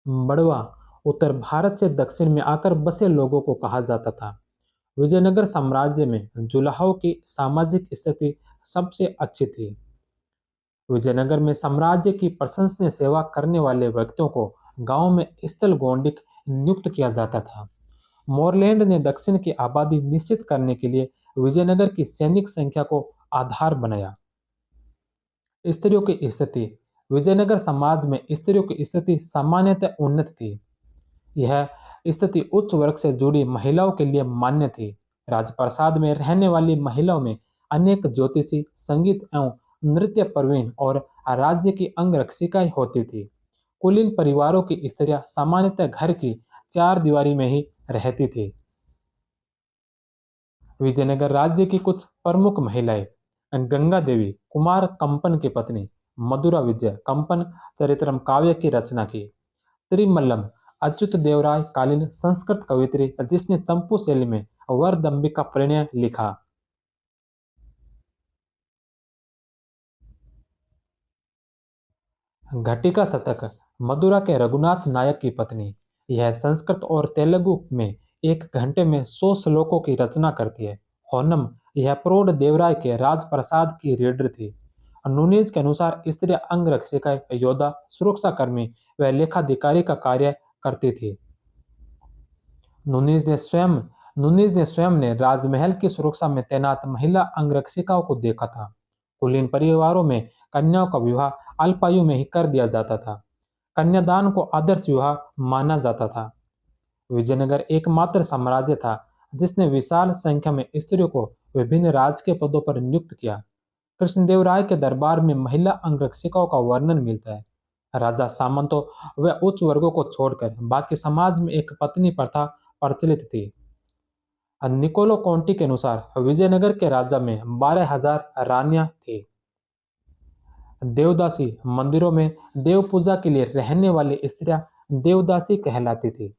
बड़वा, उत्तर भारत से दक्षिण में आकर बसे लोगों को कहा जाता था। विजयनगर साम्राज्य में जुलाहों की सामाजिक स्थिति सबसे अच्छी थी। विजयनगर में साम्राज्य की प्रशंसनीय सेवा करने वाले व्यक्तियों को गांव में स्थल गौंडिक नियुक्त किया जाता था। मोरलैंड ने दक्षिण की आबादी निश्चित करने के लिए विजयनगर की सैनिक संख्या को आधार बनाया। स्त्रियों की स्थिति, विजयनगर समाज में स्त्रियों की स्थिति सामान्यतः उन्नत थी। यह स्थिति उच्च वर्ग से जुड़ी महिलाओं के लिए मान्य थी। राजप्रासाद में रहने वाली महिलाओं में अनेक ज्योतिषी, संगीत एवं नृत्य प्रवीण और राज्य की अंगरक्षिकाएं होती थी। कुलीन परिवारों की स्त्रियां सामान्यतः घर की 4 दीवारी में ही रहती थी। विजयनगर राज्य की कुछ प्रमुख महिलाएं: गंगा देवी, कुमार कंपन की पत्नी। मधुरा विजय, कंपन चरित्रम काव्य की रचना की। त्रिमल्लम, अच्युत देवराय कालीन संस्कृत कवियत्री जिसने चंपू शैली में वरदंबिका प्रणय लिखा। घटिका शतक मदुरा के रघुनाथ नायक की पत्नी। यह संस्कृत और तेलुगु में 1 घंटे में 100 श्लोकों की रचना करती है। होनम यह प्रौढ़ देवराय के राजप्रसाद की रीडर थी। नूनीज के अनुसार स्त्रियां अंगरक्षिका, योद्धा, सुरक्षाकर्मी व लेखाधिकारी का कार्य करती थी। नूनीज ने स्वयं नूनीज ने स्वयं ने राजमहल की सुरक्षा में तैनात महिला अंगरक्षिकाओं को देखा था। कुलीन परिवारों में कन्याओं का विवाह अल्पायु में ही कर दिया जाता था। कन्यादान को आदर्श विवाह माना जाता था। विजयनगर एकमात्र साम्राज्य था जिसने विशाल संख्या में स्त्रियों को विभिन्न राजकीय पदों पर नियुक्त किया। कृष्णदेवराय के दरबार में महिला अंगरक्षिकाओं का वर्णन मिलता है। राजा सामंतों व उच्च वर्गों को छोड़कर बाकी समाज में एक पत्नी प्रथा प्रचलित थी। निकोलो कॉन्टी के अनुसार विजयनगर के राजा में 12,000 रानियां थी। देवदासी मंदिरों में देव पूजा के लिए रहने वाली स्त्रियां देवदासी कहलाती थी।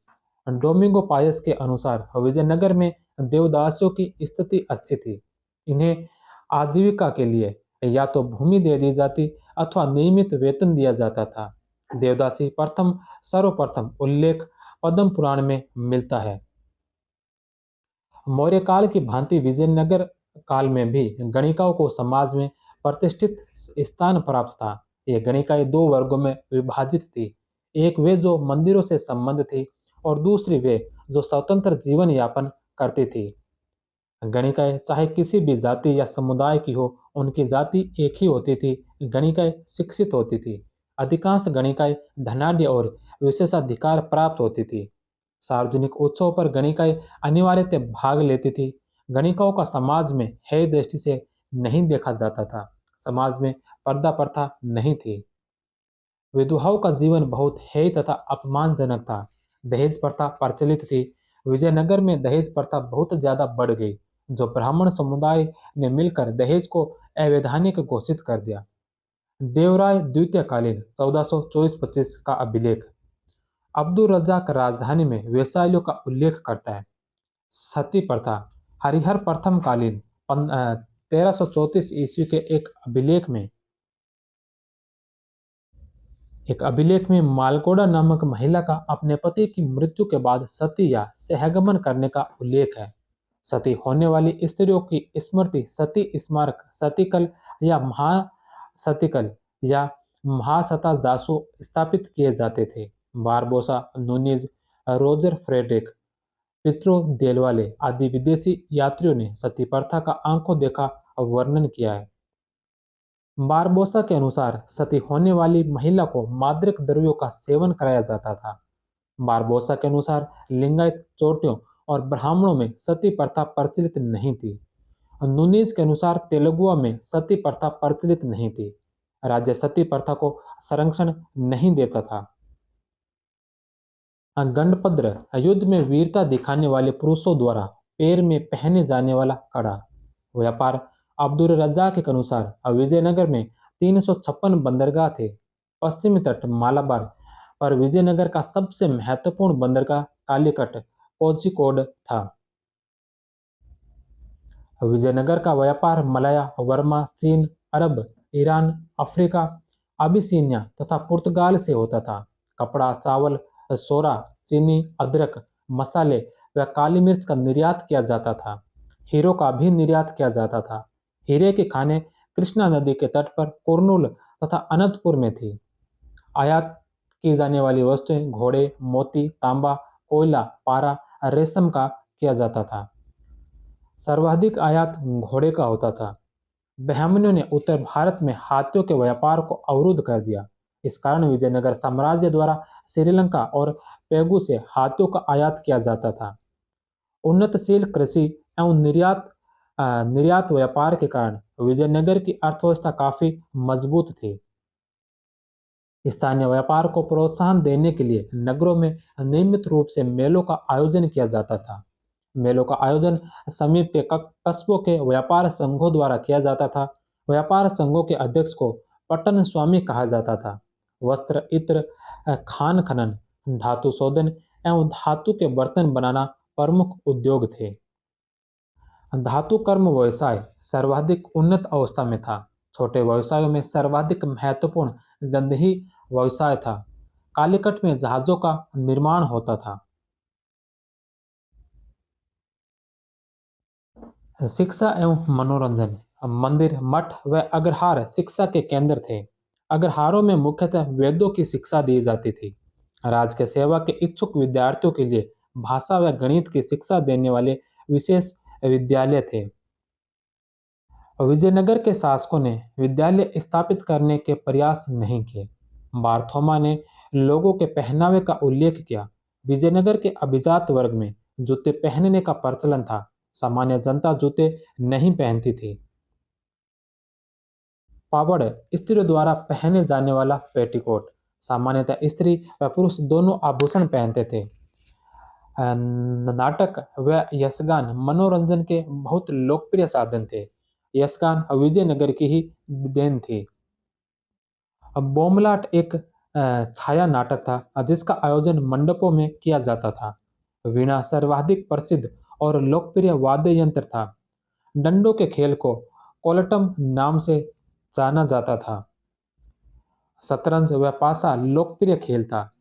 डोमिंगो पायस के अनुसार विजयनगर में देवदासियों की स्थिति अच्छी थी। इन्हें आजीविका के लिए या तो भूमि दे दी जाती अथवा नियमित वेतन दिया जाता था। देवदासी प्रथम सर्वप्रथम उल्लेख पद्म पुराण में मिलता है। मौर्य काल की भांति विजयनगर काल में भी गणिकाओं को समाज में प्रतिष्ठित स्थान प्राप्त था। ये गणिकाएं 2 वर्गों में विभाजित थी। एक वे जो मंदिरों से संबंध थी और दूसरी वे जो स्वतंत्र जीवन यापन करती थी। गणिकाएं चाहे किसी भी जाति या समुदाय की हो, उनकी जाति एक ही होती थी। गणिकाएं शिक्षित होती थी। अधिकांश गणिकाएं धनाढ्य और विशेषाधिकार प्राप्त होती थी। सार्वजनिक उत्सव पर गणिकाएं अनिवार्यतः भाग लेती थी। गणिकाओं का समाज में हेय दृष्टि से नहीं देखा जाता था। समाज में पर्दा प्रथा नहीं थी। विधवाओं का जीवन बहुत हेय तथा अपमानजनक था। दहेज प्रथा प्रचलित थी। विजयनगर में दहेज प्रथा बहुत ज्यादा बढ़ गई, जो ब्राह्मण समुदाय ने मिलकर दहेज को अवैधानिक घोषित कर दिया। देवराय द्वितीय कालीन 1424-25 का अभिलेख अब्दुल रज्जाक राजधानी में वैशालियों का उल्लेख करता है। सती प्रथा हरिहर प्रथम कालीन 1334 ईस्वी के एक अभिलेख में मालकोड़ा नामक महिला का अपने पति की मृत्यु के बाद सती या सहगमन करने का उल्लेख है। सती होने वाली स्त्रियों की स्मृति सती स्मारक सतीकल या महासतीकल या महासता जासू स्थापित किए जाते थे। बारबोसा, नूनीज, रोजर फ्रेडरिक, पित्रो देलवाले आदि विदेशी यात्रियों ने सती प्रथा का आंखों देखा वर्णन किया है। बारबोसा के अनुसार सती होने वाली महिला को मादक द्रव्यों का सेवन कराया जाता था। बारबोसा के अनुसार लिंगायत, चोटियों और ब्राह्मणों में सती प्रथा प्रचलित नहीं थी। नूनीज के अनुसार तेलुगुआ में सती प्रथा प्रचलित नहीं थी। राज्य सती प्रथा को संरक्षण नहीं देता था। गंडपद्र युद्ध में वीरता दिखाने वाले पुरुषों द्वारा पैर में पहने जाने वाला कड़ा। व्यापार अब्दुल रज्जाक के अनुसार विजयनगर में 356 बंदरगाह थे। पश्चिमी तट मालाबार पर विजयनगर का सबसे महत्वपूर्ण बंदरगाह कालीकट कोझिकोड था। विजयनगर का व्यापार मलाया, वर्मा, चीन, अरब, ईरान, अफ्रीका, अबिसीनिया तथा पुर्तगाल से होता था। कपड़ा, चावल, सोरा, चीनी, अदरक, मसाले व काली मिर्च का निर्यात किया जाता था। हीरो का भी निर्यात किया जाता था। हीरे के खाने कृष्णा नदी के तट पर कुर्नूल तथा अनंतपुर में थी। आयात की जाने वाली वस्तुएं घोड़े, मोती, तांबा, कोयला, पारा, रेशम का किया जाता था। सर्वाधिक आयात घोड़े का होता था। बहमनियों ने उत्तर भारत में हाथियों के व्यापार को अवरुद्ध कर दिया। इस कारण विजयनगर साम्राज्य द्वारा श्रीलंका और पेगु से हाथियों का आयात किया जाता था। उन्नतशील कृषि एवं निर्यात व्यापार के कारण विजयनगर की अर्थव्यवस्था काफी मजबूत थी। स्थानीय व्यापार को प्रोत्साहन देने के लिए नगरों में नियमित रूप से मेलों का आयोजन किया जाता था। मेलों का आयोजन समीप के कस्बों के व्यापार संघों द्वारा किया जाता था। व्यापार संघों के अध्यक्ष को पट्टन स्वामी कहा जाता था। वस्त्र, इत्र, खान खनन धातु शोधन एवं धातु के बर्तन बनाना प्रमुख उद्योग थे। धातु कर्म व्यवसाय सर्वाधिक उन्नत अवस्था में था। छोटे व्यवसायों में सर्वाधिक महत्वपूर्ण गंदही व्यवसाय था। कालीकट में जहाजों का निर्माण होता था। शिक्षा एवं मनोरंजन मंदिर, मठ व अग्रहार शिक्षा के केंद्र थे। अग्रहारों में मुख्यतः वेदों की शिक्षा दी जाती थी। राज के सेवा के इच्छुक विद्यार्थियों के लिए भाषा व गणित की शिक्षा देने वाले विशेष विद्यालय थे। विजयनगर के शासकों ने विद्यालय स्थापित करने के प्रयास नहीं किए। मारथोमा ने लोगों के पहनावे का उल्लेख किया। विजयनगर के अभिजात वर्ग में जूते पहनने का प्रचलन था। सामान्य जनता जूते नहीं पहनती थी। पावड़ स्त्रियों द्वारा पहने जाने वाला पेटीकोट। सामान्यतः स्त्री व पुरुष दोनों आभूषण पहनते थे। नाटक व यशगान मनोरंजन के बहुत लोकप्रिय साधन थे। यशगान विजयनगर की ही देन थी। अब बोमलाट एक छाया नाटक था जिसका आयोजन मंडपों में किया जाता था। वीणा सर्वाधिक प्रसिद्ध और लोकप्रिय वाद्य यंत्र था। डंडों के खेल को कोलटम नाम से जाना जाता था। शतरंज व पासा लोकप्रिय खेल था।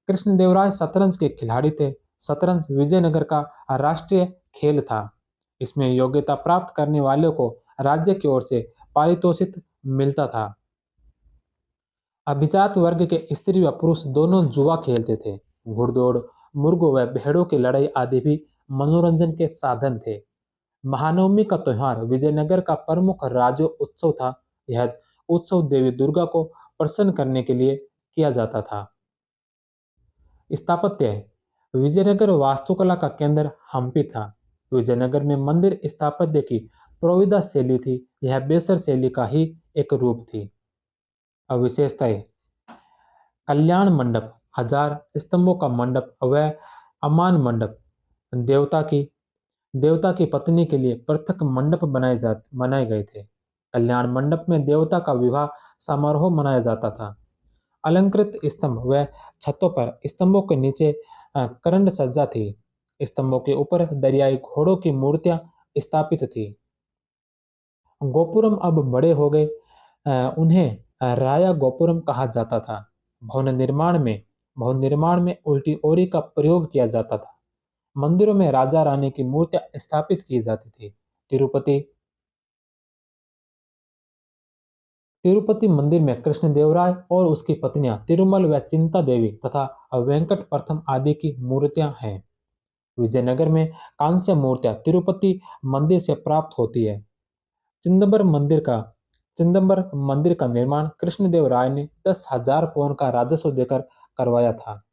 कृष्णदेवराय शतरंज के खिलाड़ी थे। शतरंज विजयनगर का राष्ट्रीय खेल था। इसमें योग्यता प्राप्त करने वाले को राज्य की ओर से पारितोषिक मिलता था। अभिजात वर्ग के स्त्री व पुरुष दोनों जुआ खेलते थे। घुड़दौड़, मुर्गों व भेड़ों की लड़ाई आदि भी मनोरंजन के साधन थे। महानवमी का त्यौहार विजयनगर का प्रमुख राज्य उत्सव था। यह उत्सव देवी दुर्गा को प्रसन्न करने के लिए किया जाता था। स्थापत्य विजयनगर वास्तुकला का केंद्र हम्पी था। विजयनगर में मंदिर स्थापत्य की प्रोविदा शैली थी। यह बेसर शैली का ही एक रूप थी। अब विशेषताएं, कल्याण मंडप, 1000 स्तंभों का मंडप व अमान मंडप, देवता की देवता की पत्नी के लिए पृथक मंडप बनाए गए थे। कल्याण मंडप में देवता का विवाह समारोह मनाया जाता था। अलंकृत स्तंभ व छतों पर स्तंभों के नीचे करंड सज्जा थी। स्तंभों के ऊपर दरियाई घोड़ों की मूर्तियां स्थापित थी। गोपुरम अब बड़े हो गए। उन्हें राया गोपुरम कहा जाता था। भवन निर्माण में उल्टी ओरी का प्रयोग किया जाता था। मंदिरों में राजा रानी की मूर्तियां स्थापित की जाती थी। तिरुपति तिरुपति मंदिर में कृष्णदेवराय और उसकी पत्नियां तिरुमल व चिंता देवी तथा वेंकट प्रथम आदि की मूर्तियां हैं। विजयनगर में कांस्य मूर्तियां तिरुपति मंदिर से प्राप्त होती है। चिदंबर मंदिर का चिदंबर मंदिर का निर्माण कृष्णदेव राय ने 10,000 पौंड का राजस्व देकर करवाया था।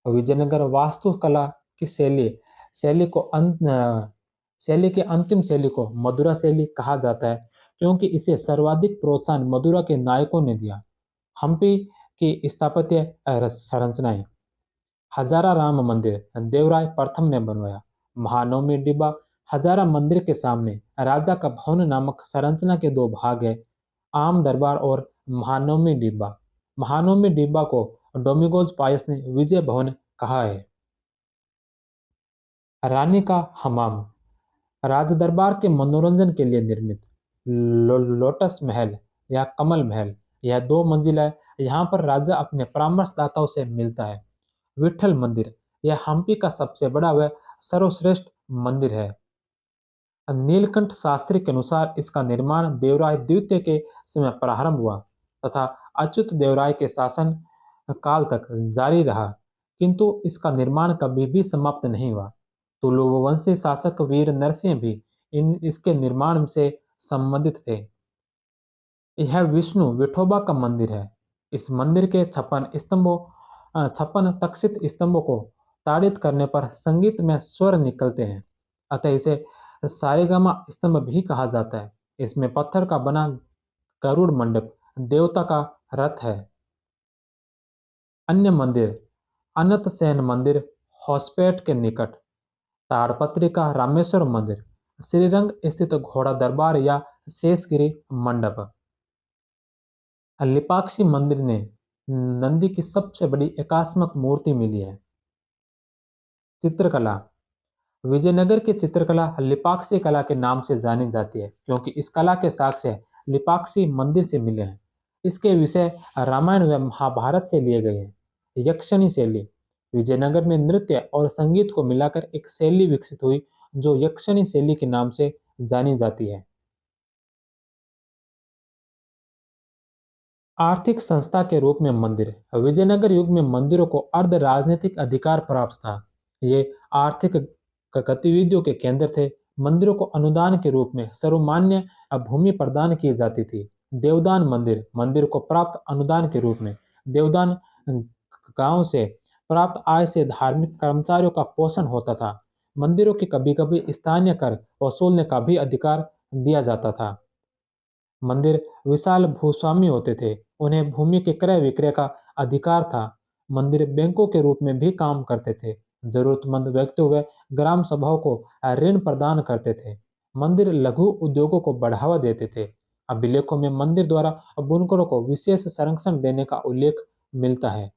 विजयनगर वास्तुकला की शैली को शैली के अंतिम शैली को मधुरा शैली कहा जाता है, क्योंकि इसे सर्वाधिक प्रोत्साहन मधुरा के नायकों ने दिया। हम्पी की स्थापत्य संरचनाएं, हजारा राम मंदिर देवराय प्रथम ने बनवाया। महानवमी डिब्बा, हजारा मंदिर के सामने राजा का भवन नामक संरचना के दो भाग है, आम दरबार और महानवमी डिब्बा। महानवमी डिब्बा को डोमिगोज पायस ने विजय भवन कहा है। रानी का हमाम, राजदरबार के मनोरंजन के लिए निर्मित लोटस महल या कमल महल, यह 2 मंजिला है। यहाँ पर राजा अपने परामर्शदाताओं से मिलता है। विठल मंदिर, यह हम्पी का सबसे बड़ा व सर्वश्रेष्ठ मंदिर है। नीलकंठ शास्त्री के अनुसार इसका निर्माण देवराय द्वितीय के समय प्रारंभ हुआ तथा अच्युत देवराय के शासन काल तक जारी रहा, किंतु इसका निर्माण कभी भी समाप्त नहीं हुआ। तुलुवंशी शासक वीर नरसिंह भी इसके निर्माण से संबंधित थे। यह विष्णु विठोबा का मंदिर है। इस मंदिर के 56 तक्षित स्तंभों को ताड़ित करने पर संगीत में स्वर निकलते हैं, अतः इसे सारेगामा स्तंभ भी कहा जाता है। इसमें पत्थर का बना गरुड़ मंडप देवता का रथ है। अन्य मंदिर, अनंत सेन मंदिर होसपेट के निकट, ताड़पत्री का रामेश्वर मंदिर, श्रीरंग स्थित घोड़ा दरबार या शेषगिरी मंडप। लिपाक्षी मंदिर ने नंदी की सबसे बड़ी एकात्मक मूर्ति मिली है। चित्रकला। विजयनगर की चित्रकला लिपाक्षी कला के नाम से जानी जाती है क्योंकि इस कला के साक्ष्य लिपाक्षी मंदिर से मिले हैं। इसके विषय रामायण व महाभारत से लिए गए हैं। यक्षिणी शैली। विजयनगर में नृत्य और संगीत को मिलाकर एक शैली विकसित हुई जो यक्षिणी शैली के नाम से जानी जाती है। आर्थिक संस्था के रूप में मंदिर। विजयनगर युग में मंदिरों को अर्ध राजनीतिक अधिकार प्राप्त था। ये आर्थिक गतिविधियों के केंद्र थे। मंदिरों को अनुदान के रूप में सर्वमान्य भूमि प्रदान की जाती थी। देवदान मंदिर। मंदिर को प्राप्त अनुदान के रूप में देवदान गांव से प्राप्त आय से धार्मिक कर्मचारियों का पोषण होता था। मंदिरों की कभी कभी स्थानीय कर वसूलने का भी अधिकार दिया जाता था। मंदिर विशाल भूस्वामी होते थे। उन्हें भूमि के क्रय विक्रय का अधिकार था। मंदिर बैंकों के रूप में भी काम करते थे। जरूरतमंद व्यक्तियों व ग्राम सभाओं को ऋण प्रदान करते थे। मंदिर लघु उद्योगों को बढ़ावा देते थे। अभिलेखों में मंदिर द्वारा बुनकरों को विशेष संरक्षण देने का उल्लेख मिलता है।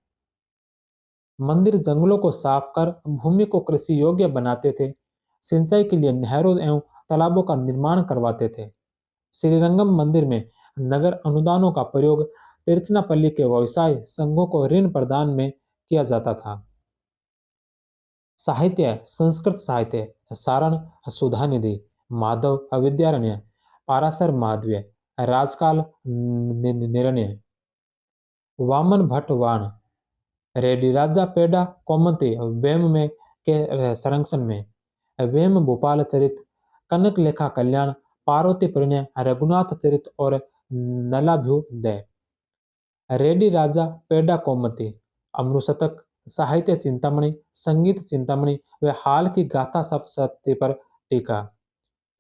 मंदिर जंगलों को साफ कर भूमि को कृषि योग्य बनाते थे। सिंचाई के लिए नहरों एवं तालाबों का निर्माण करवाते थे। श्रीरंगम मंदिर में नगर अनुदानों का प्रयोग तिरुचिरापल्ली के व्यवसाय संघों को ऋण प्रदान में किया जाता था। साहित्य। संस्कृत साहित्य। सारण सुधानिधि, माधव विद्यारण्य, पाराशर माधव्य, राजकाल निर्णय, वामन भट्ट वाण, रेड्डी राजा पेड़ा कौमती वेम में के संरक्षण में, वेम भूपाल चरित, कनक लेखा कल्याण, पार्वती प्रणय, रघुनाथ चरित और नलाभ्युदय। रेड्डी राजा पेड़ा कौमती, अमृतशतक, साहित्य चिंतामणि, संगीत चिंतामणि व हाल की गाथा सप्तशती पर टीका।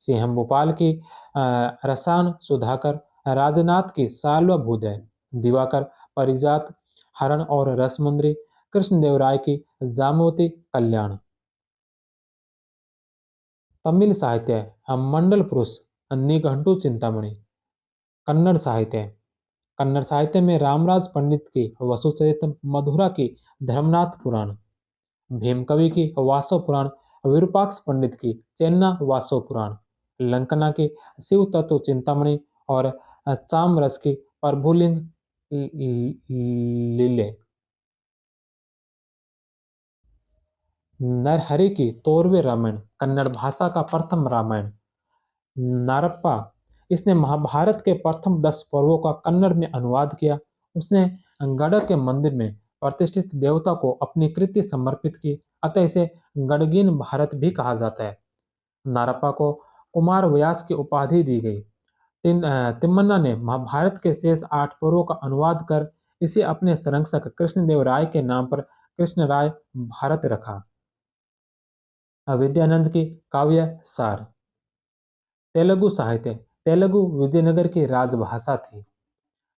सिंह भोपाल की रसायन सुधाकर, राजनाथ की साल्वभुदय, दिवाकर परिजात हरण और रसमुंद्री, कृष्णदेवराय की जामवती कल्याण। तमिल साहित्य। मंडल पुरुष, निघंटू चिंतामणि। कन्नड़ साहित्य। कन्नड़ साहित्य में रामराज पंडित की वसुचरित, मधुरा की धर्मनाथ पुराण, भीमकवि की वासव पुराण, विरूपाक्ष पंडित की चेन्ना वासव पुराण, लंकना की शिव तत्व चिंतामणि और चामरस की प्रभुलिंग लीले। नरहरि की तोरवे रामायण, कन्नड़ भाषा का प्रथम रामायण। नारप्पा, इसने महाभारत के प्रथम 10 पर्वों का कन्नड़ में अनुवाद किया। उसने गढ़ के मंदिर में प्रतिष्ठित देवता को अपनी कृति समर्पित की, अतः इसे गढ़गीन भारत भी कहा जाता है। नारप्पा को कुमार व्यास की उपाधि दी गई। तिम्मन्ना ने महाभारत के शेष 8 पर्वों का अनुवाद कर इसे अपने संरक्षक कृष्णदेव राय के नाम पर कृष्ण राय भारत रखा। विद्यानंद की काव्य सार। तेलुगु साहित्य। तेलुगु विजयनगर की राजभाषा थी।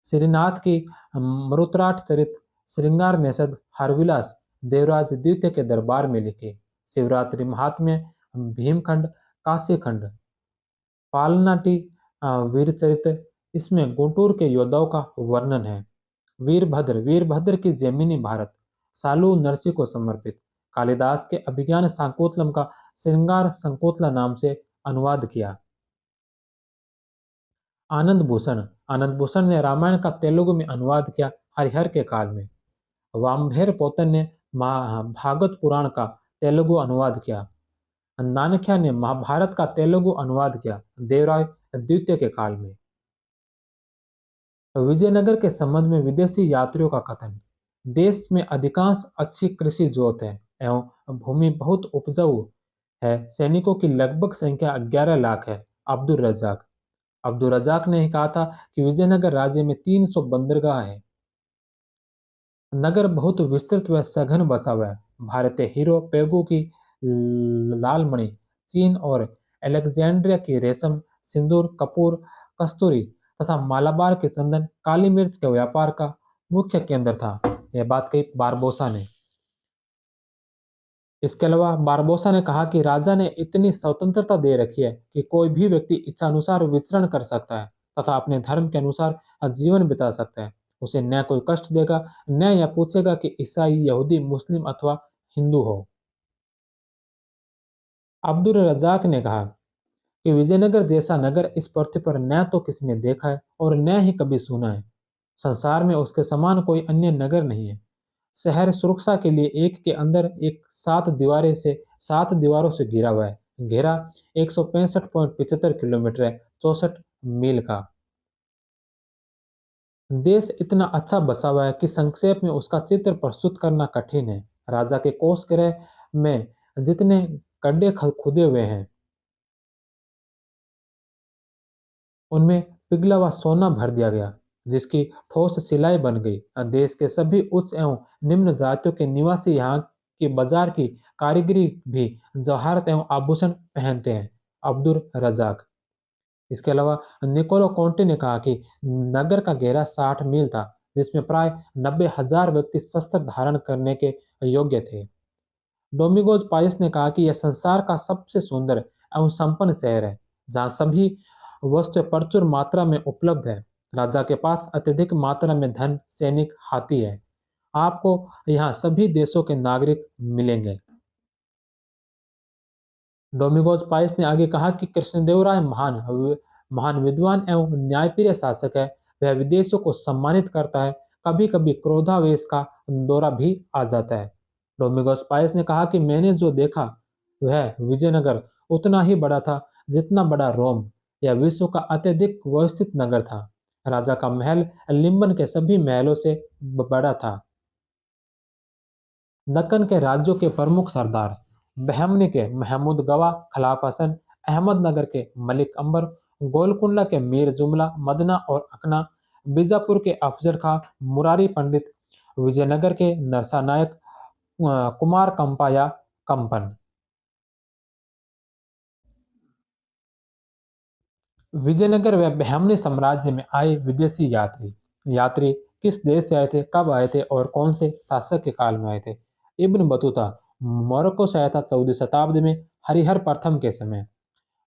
श्रीनाथ की मरुत्राट चरित, श्रृंगार नेषद, हरविलास देवराज द्वितीय के दरबार में लिखे। शिवरात्रि महात्म्य, भीमखंड, काशीखंड, पालनाटी वीरचरित, इसमें गुंटूर के योद्धाओं का वर्णन है। वीरभद्र, वीरभद्र की जैमिनी भारत, सालू नरसी को समर्पित। कालिदास के अभिज्ञान शाकुंतलम का श्रृंगार संकुतला नाम से अनुवाद किया। आनंद भूषण। आनंद भूषण ने रामायण का तेलुगु में अनुवाद किया हरिहर के काल में। वामभेर पोतन ने भागवत पुराण का तेलुगु अनुवाद किया। नानख्या ने महाभारत का तेलुगु अनुवाद किया देवराय द्वितीय के काल में। विजयनगर के संबंध में विदेशी यात्रियों का कथन। देश में अधिकांश अच्छी कृषि जोत है एवं भूमि बहुत उपजाऊ है। सैनिकों की लगभग संख्या 11 लाख है। अब्दुल रज्जाक। अब्दुल रज्जाक ने कहा था कि विजयनगर राज्य में 300 बंदरगाह है। नगर बहुत विस्तृत व सघन बसा हुआ है। भारतीय हीरो पेगु की लालमणि, चीन और अलेक्जेंड्रिया की रेशम, सिंदूर, कपूर, कस्तूरी तथा मालाबार के चंदन, काली मिर्च के व्यापार का मुख्य केंद्र था। यह बात कही बारबोसा ने। इसके अलावा बारबोसा ने कहा कि राजा ने इतनी स्वतंत्रता दे रखी है कि कोई भी व्यक्ति इच्छानुसार विचरण कर सकता है तथा अपने धर्म के अनुसार जीवन बिता सकता है। उसे न कोई कष्ट देगा, न यह पूछेगा कि ईसाई, यहूदी, मुस्लिम अथवा हिंदू हो। अब्दुल रज़ाक ने कहा कि विजयनगर जैसा नगर इस पृथ्वी पर न तो किसी ने देखा है और न ही कभी सुना है। संसार में उसके समान कोई अन्य नगर नहीं है। शहर सुरक्षा के लिए एक के अंदर एक 7 दीवारों से घिरा हुआ है। घेरा 165.75 किलोमीटर है, 64 मील का। देश इतना अच्छा बसा हुआ है कि संक्षेप में उसका चित्र प्रस्तुत करना कठिन है। राजा के कोष गृह में जितने गड्ढे खुदे हुए हैं, उनमें पिघला हुआ सोना भर दिया गया, जिसकी ठोस सिलाई बन गई। देश के सभी उच्च एवं निम्न जातियों के निवासी यहाँ के बाजार की कारीगरी भी जवाहरत एवं आभूषण पहनते हैं। अब्दुल रजाक। इसके अलावा निकोलो कॉन्टे ने कहा कि नगर का घेरा 60 मील था, जिसमें प्राय 90,000 व्यक्ति शस्त्र धारण करने के योग्य थे। डोमिगोज पायस ने कहा कि यह संसार का सबसे सुंदर एवं संपन्न शहर है, जहाँ सभी वस्तुएं प्रचुर मात्रा में उपलब्ध है। राजा के पास अत्यधिक मात्रा में धन, सैनिक, हाथी है। आपको यहाँ सभी देशों के नागरिक मिलेंगे। डोमिगोज पाइस ने आगे कहा कि कृष्णदेवराय महान विद्वान एवं न्यायप्रिय शासक है। वह विदेशियों को सम्मानित करता है। कभी कभी क्रोधावेश का दौरा भी आ जाता है। डोमिगोज पाइस ने कहा कि मैंने जो देखा वह विजयनगर उतना ही बड़ा था जितना बड़ा रोम। यह विश्व का अत्यधिक व्यवस्थित नगर था। राजा का महल लिम्बन के सभी महलों से बड़ा था। दक्कन के राज्यों के प्रमुख सरदार बहमनी के महमूद गवा, खलाफ हसन, अहमदनगर के मलिक अंबर, गोलकुंडा के मीर जुमला, मदना और अकना, बीजापुर के अफजल खां, मुरारी पंडित, विजयनगर के नरसा नायक, कुमार कंपा या कंपन। विजयनगर व बहमनी साम्राज्य में आए विदेशी यात्री यात्री किस देश से आए थे, कब आए थे और कौन से शासक के काल में आए थे? इब्न बतूता मोरक्को से आया था 14वीं शताब्दी में, हरिहर प्रथम के समय।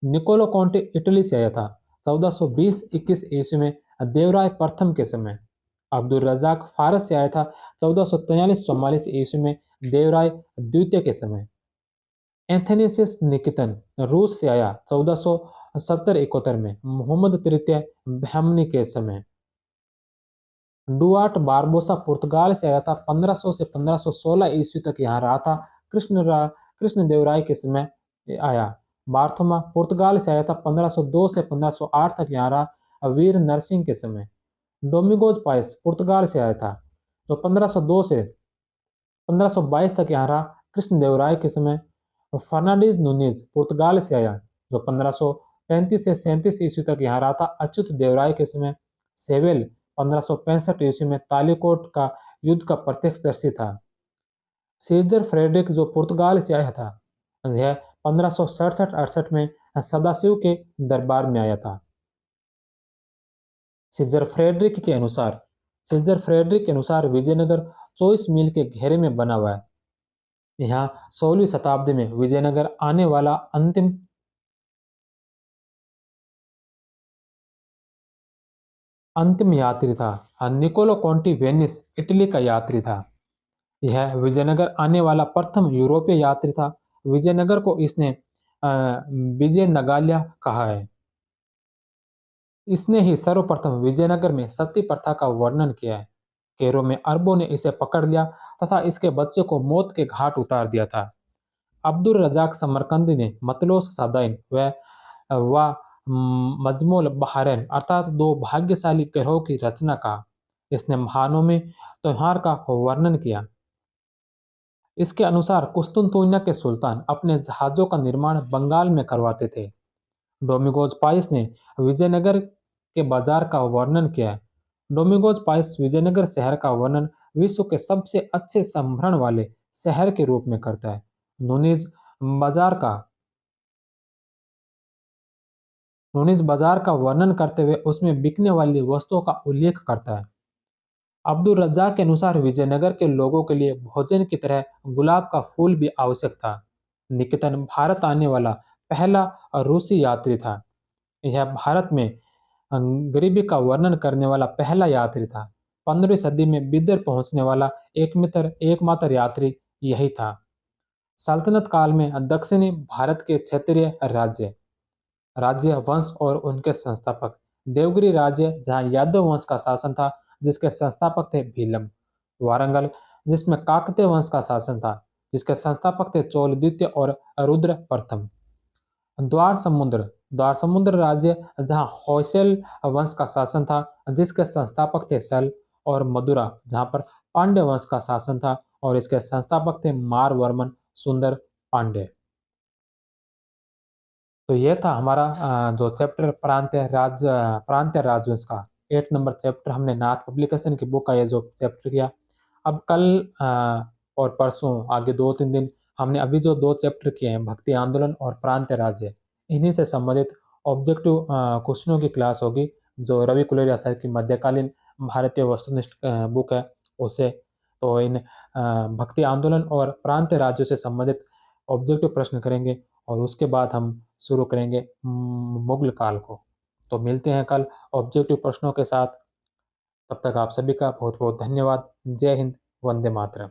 निकोलो कॉन्टे इटली से आया था 1420-21 ईस्वी में, देवराय प्रथम के समय। अब्दुल रजाक फारस से आया था 1443-44 ईस्वी में, देवराय द्वितीय के समय। एथेनेसिस निकेतन रूस से आया 1470-71 में, मोहम्मद तृतीय बहमनी के समय। डुआर्ट बारबोसा पुर्तगाल से आया था 1500 से 1516 ईस्वी तक यहाँ रहा था। कृष्णदेवराय के समय आया। बार्थोमा पुर्तगाल से आया था 1502 से 1508 तक यहाँ रहा, वीर नरसिंह के समय। डोमिगोज पाइस पुर्तगाल से आया था जो 1502 से 1522 तक यहाँ रहा, कृष्णदेवराय के समय। फर्नांडीज नूनीज पुर्तगाल से आया जो 1535 से 37 ईस्वी तक यहाँ रहा था, अच्युत देवराय के समय। सेवेल 1565 ईस्वी में तालीकोट का युद्ध का प्रत्यक्षदर्शी था। सीजर फ्रेडरिक जो पुर्तगाल से आया था, यह 1567-68 में सदाशिव के दरबार में आया था। सीजर फ्रेडरिक के अनुसार विजयनगर 24 मील के घेरे में बना हुआ है। यहाँ 16वीं शताब्दी में विजयनगर आने वाला अंतिम यात्री था। निकोलो कॉन्टी वेनिस इटली का यात्री था। यह विजयनगर आने वाला प्रथम यूरोपीय यात्री था। विजयनगर को इसने विजय नगाल्या कहा है। इसने ही सर्वप्रथम विजयनगर में सती प्रथा का वर्णन किया है। केरो में अरबों ने इसे पकड़ लिया तथा इसके बच्चे को मौत के घाट उतार दिया था। अब्दुल रजाक समरकंदी ने मतलोस सादाइन व मजमूल बहरैन अर्थात दो भाग्यशाली ग्रहों की रचना का। इसने महानों में त्योहार का वर्णन किया। इसके अनुसार कुस्तुनतुनिया के सुल्तान अपने जहाजों का निर्माण बंगाल में करवाते थे। डोमिगोज पाइस ने विजयनगर के बाजार का वर्णन किया है। डोमिगोज पाइस विजयनगर शहर का वर्णन विश्व के सबसे अच्छे संभरण वाले शहर के रूप में करता है। नूनीज बाजार का वर्णन करते हुए उसमें बिकने वाली वस्तुओं का उल्लेख करता है। अब्दुल रज्जाक के अनुसार विजयनगर के लोगों के लिए भोजन की तरह गुलाब का फूल भी आवश्यक था। निकेतन भारत आने वाला पहला रूसी यात्री था। यह भारत में गरीबी का वर्णन करने वाला पहला यात्री था। 15वीं सदी में बिदर पहुंचने वाला एकमात्र यात्री यही था। सल्तनत काल में दक्षिणी भारत के क्षेत्रीय राज्य राज्य वंश और उनके संस्थापक। देवगिरी राज्य जहां यादव वंश का शासन था, जिसके संस्थापक थे भीलम। वारंगल, जिसमें काकतीय वंश का शासन था, जिसके संस्थापक थे चोल द्वितीय और रुद्र प्रथम। द्वार समुद्र द्वार समुद्र राज्य जहां होयसल वंश का शासन था, जिसके संस्थापक थे सल। और मदुरा, जहां पर पांड्य वंश का शासन था और इसके संस्थापक थे मारवर्मन सुंदर पांड्य। तो ये था हमारा जो चैप्टर प्रांतीय राज्यों का 8 नंबर चैप्टर। हमने नाथ पब्लिकेशन की बुक का ये जो चैप्टर किया। अब कल और परसों आगे 2-3 दिन हमने अभी जो 2 चैप्टर किए हैं, भक्ति आंदोलन और प्रांतीय राज्य, इन्हीं से संबंधित ऑब्जेक्टिव क्वेश्चनों की क्लास होगी, जो रवि कुलेरिया सर की मध्यकालीन भारतीय वस्तुनिष्ठ बुक है उसे। तो इन भक्ति आंदोलन और प्रांतीय राज्यों से संबंधित ऑब्जेक्टिव प्रश्न करेंगे और उसके बाद हम शुरू करेंगे मुगल काल को। तो मिलते हैं कल ऑब्जेक्टिव प्रश्नों के साथ। तब तक आप सभी का बहुत बहुत धन्यवाद। जय हिंद, वंदे मातरम।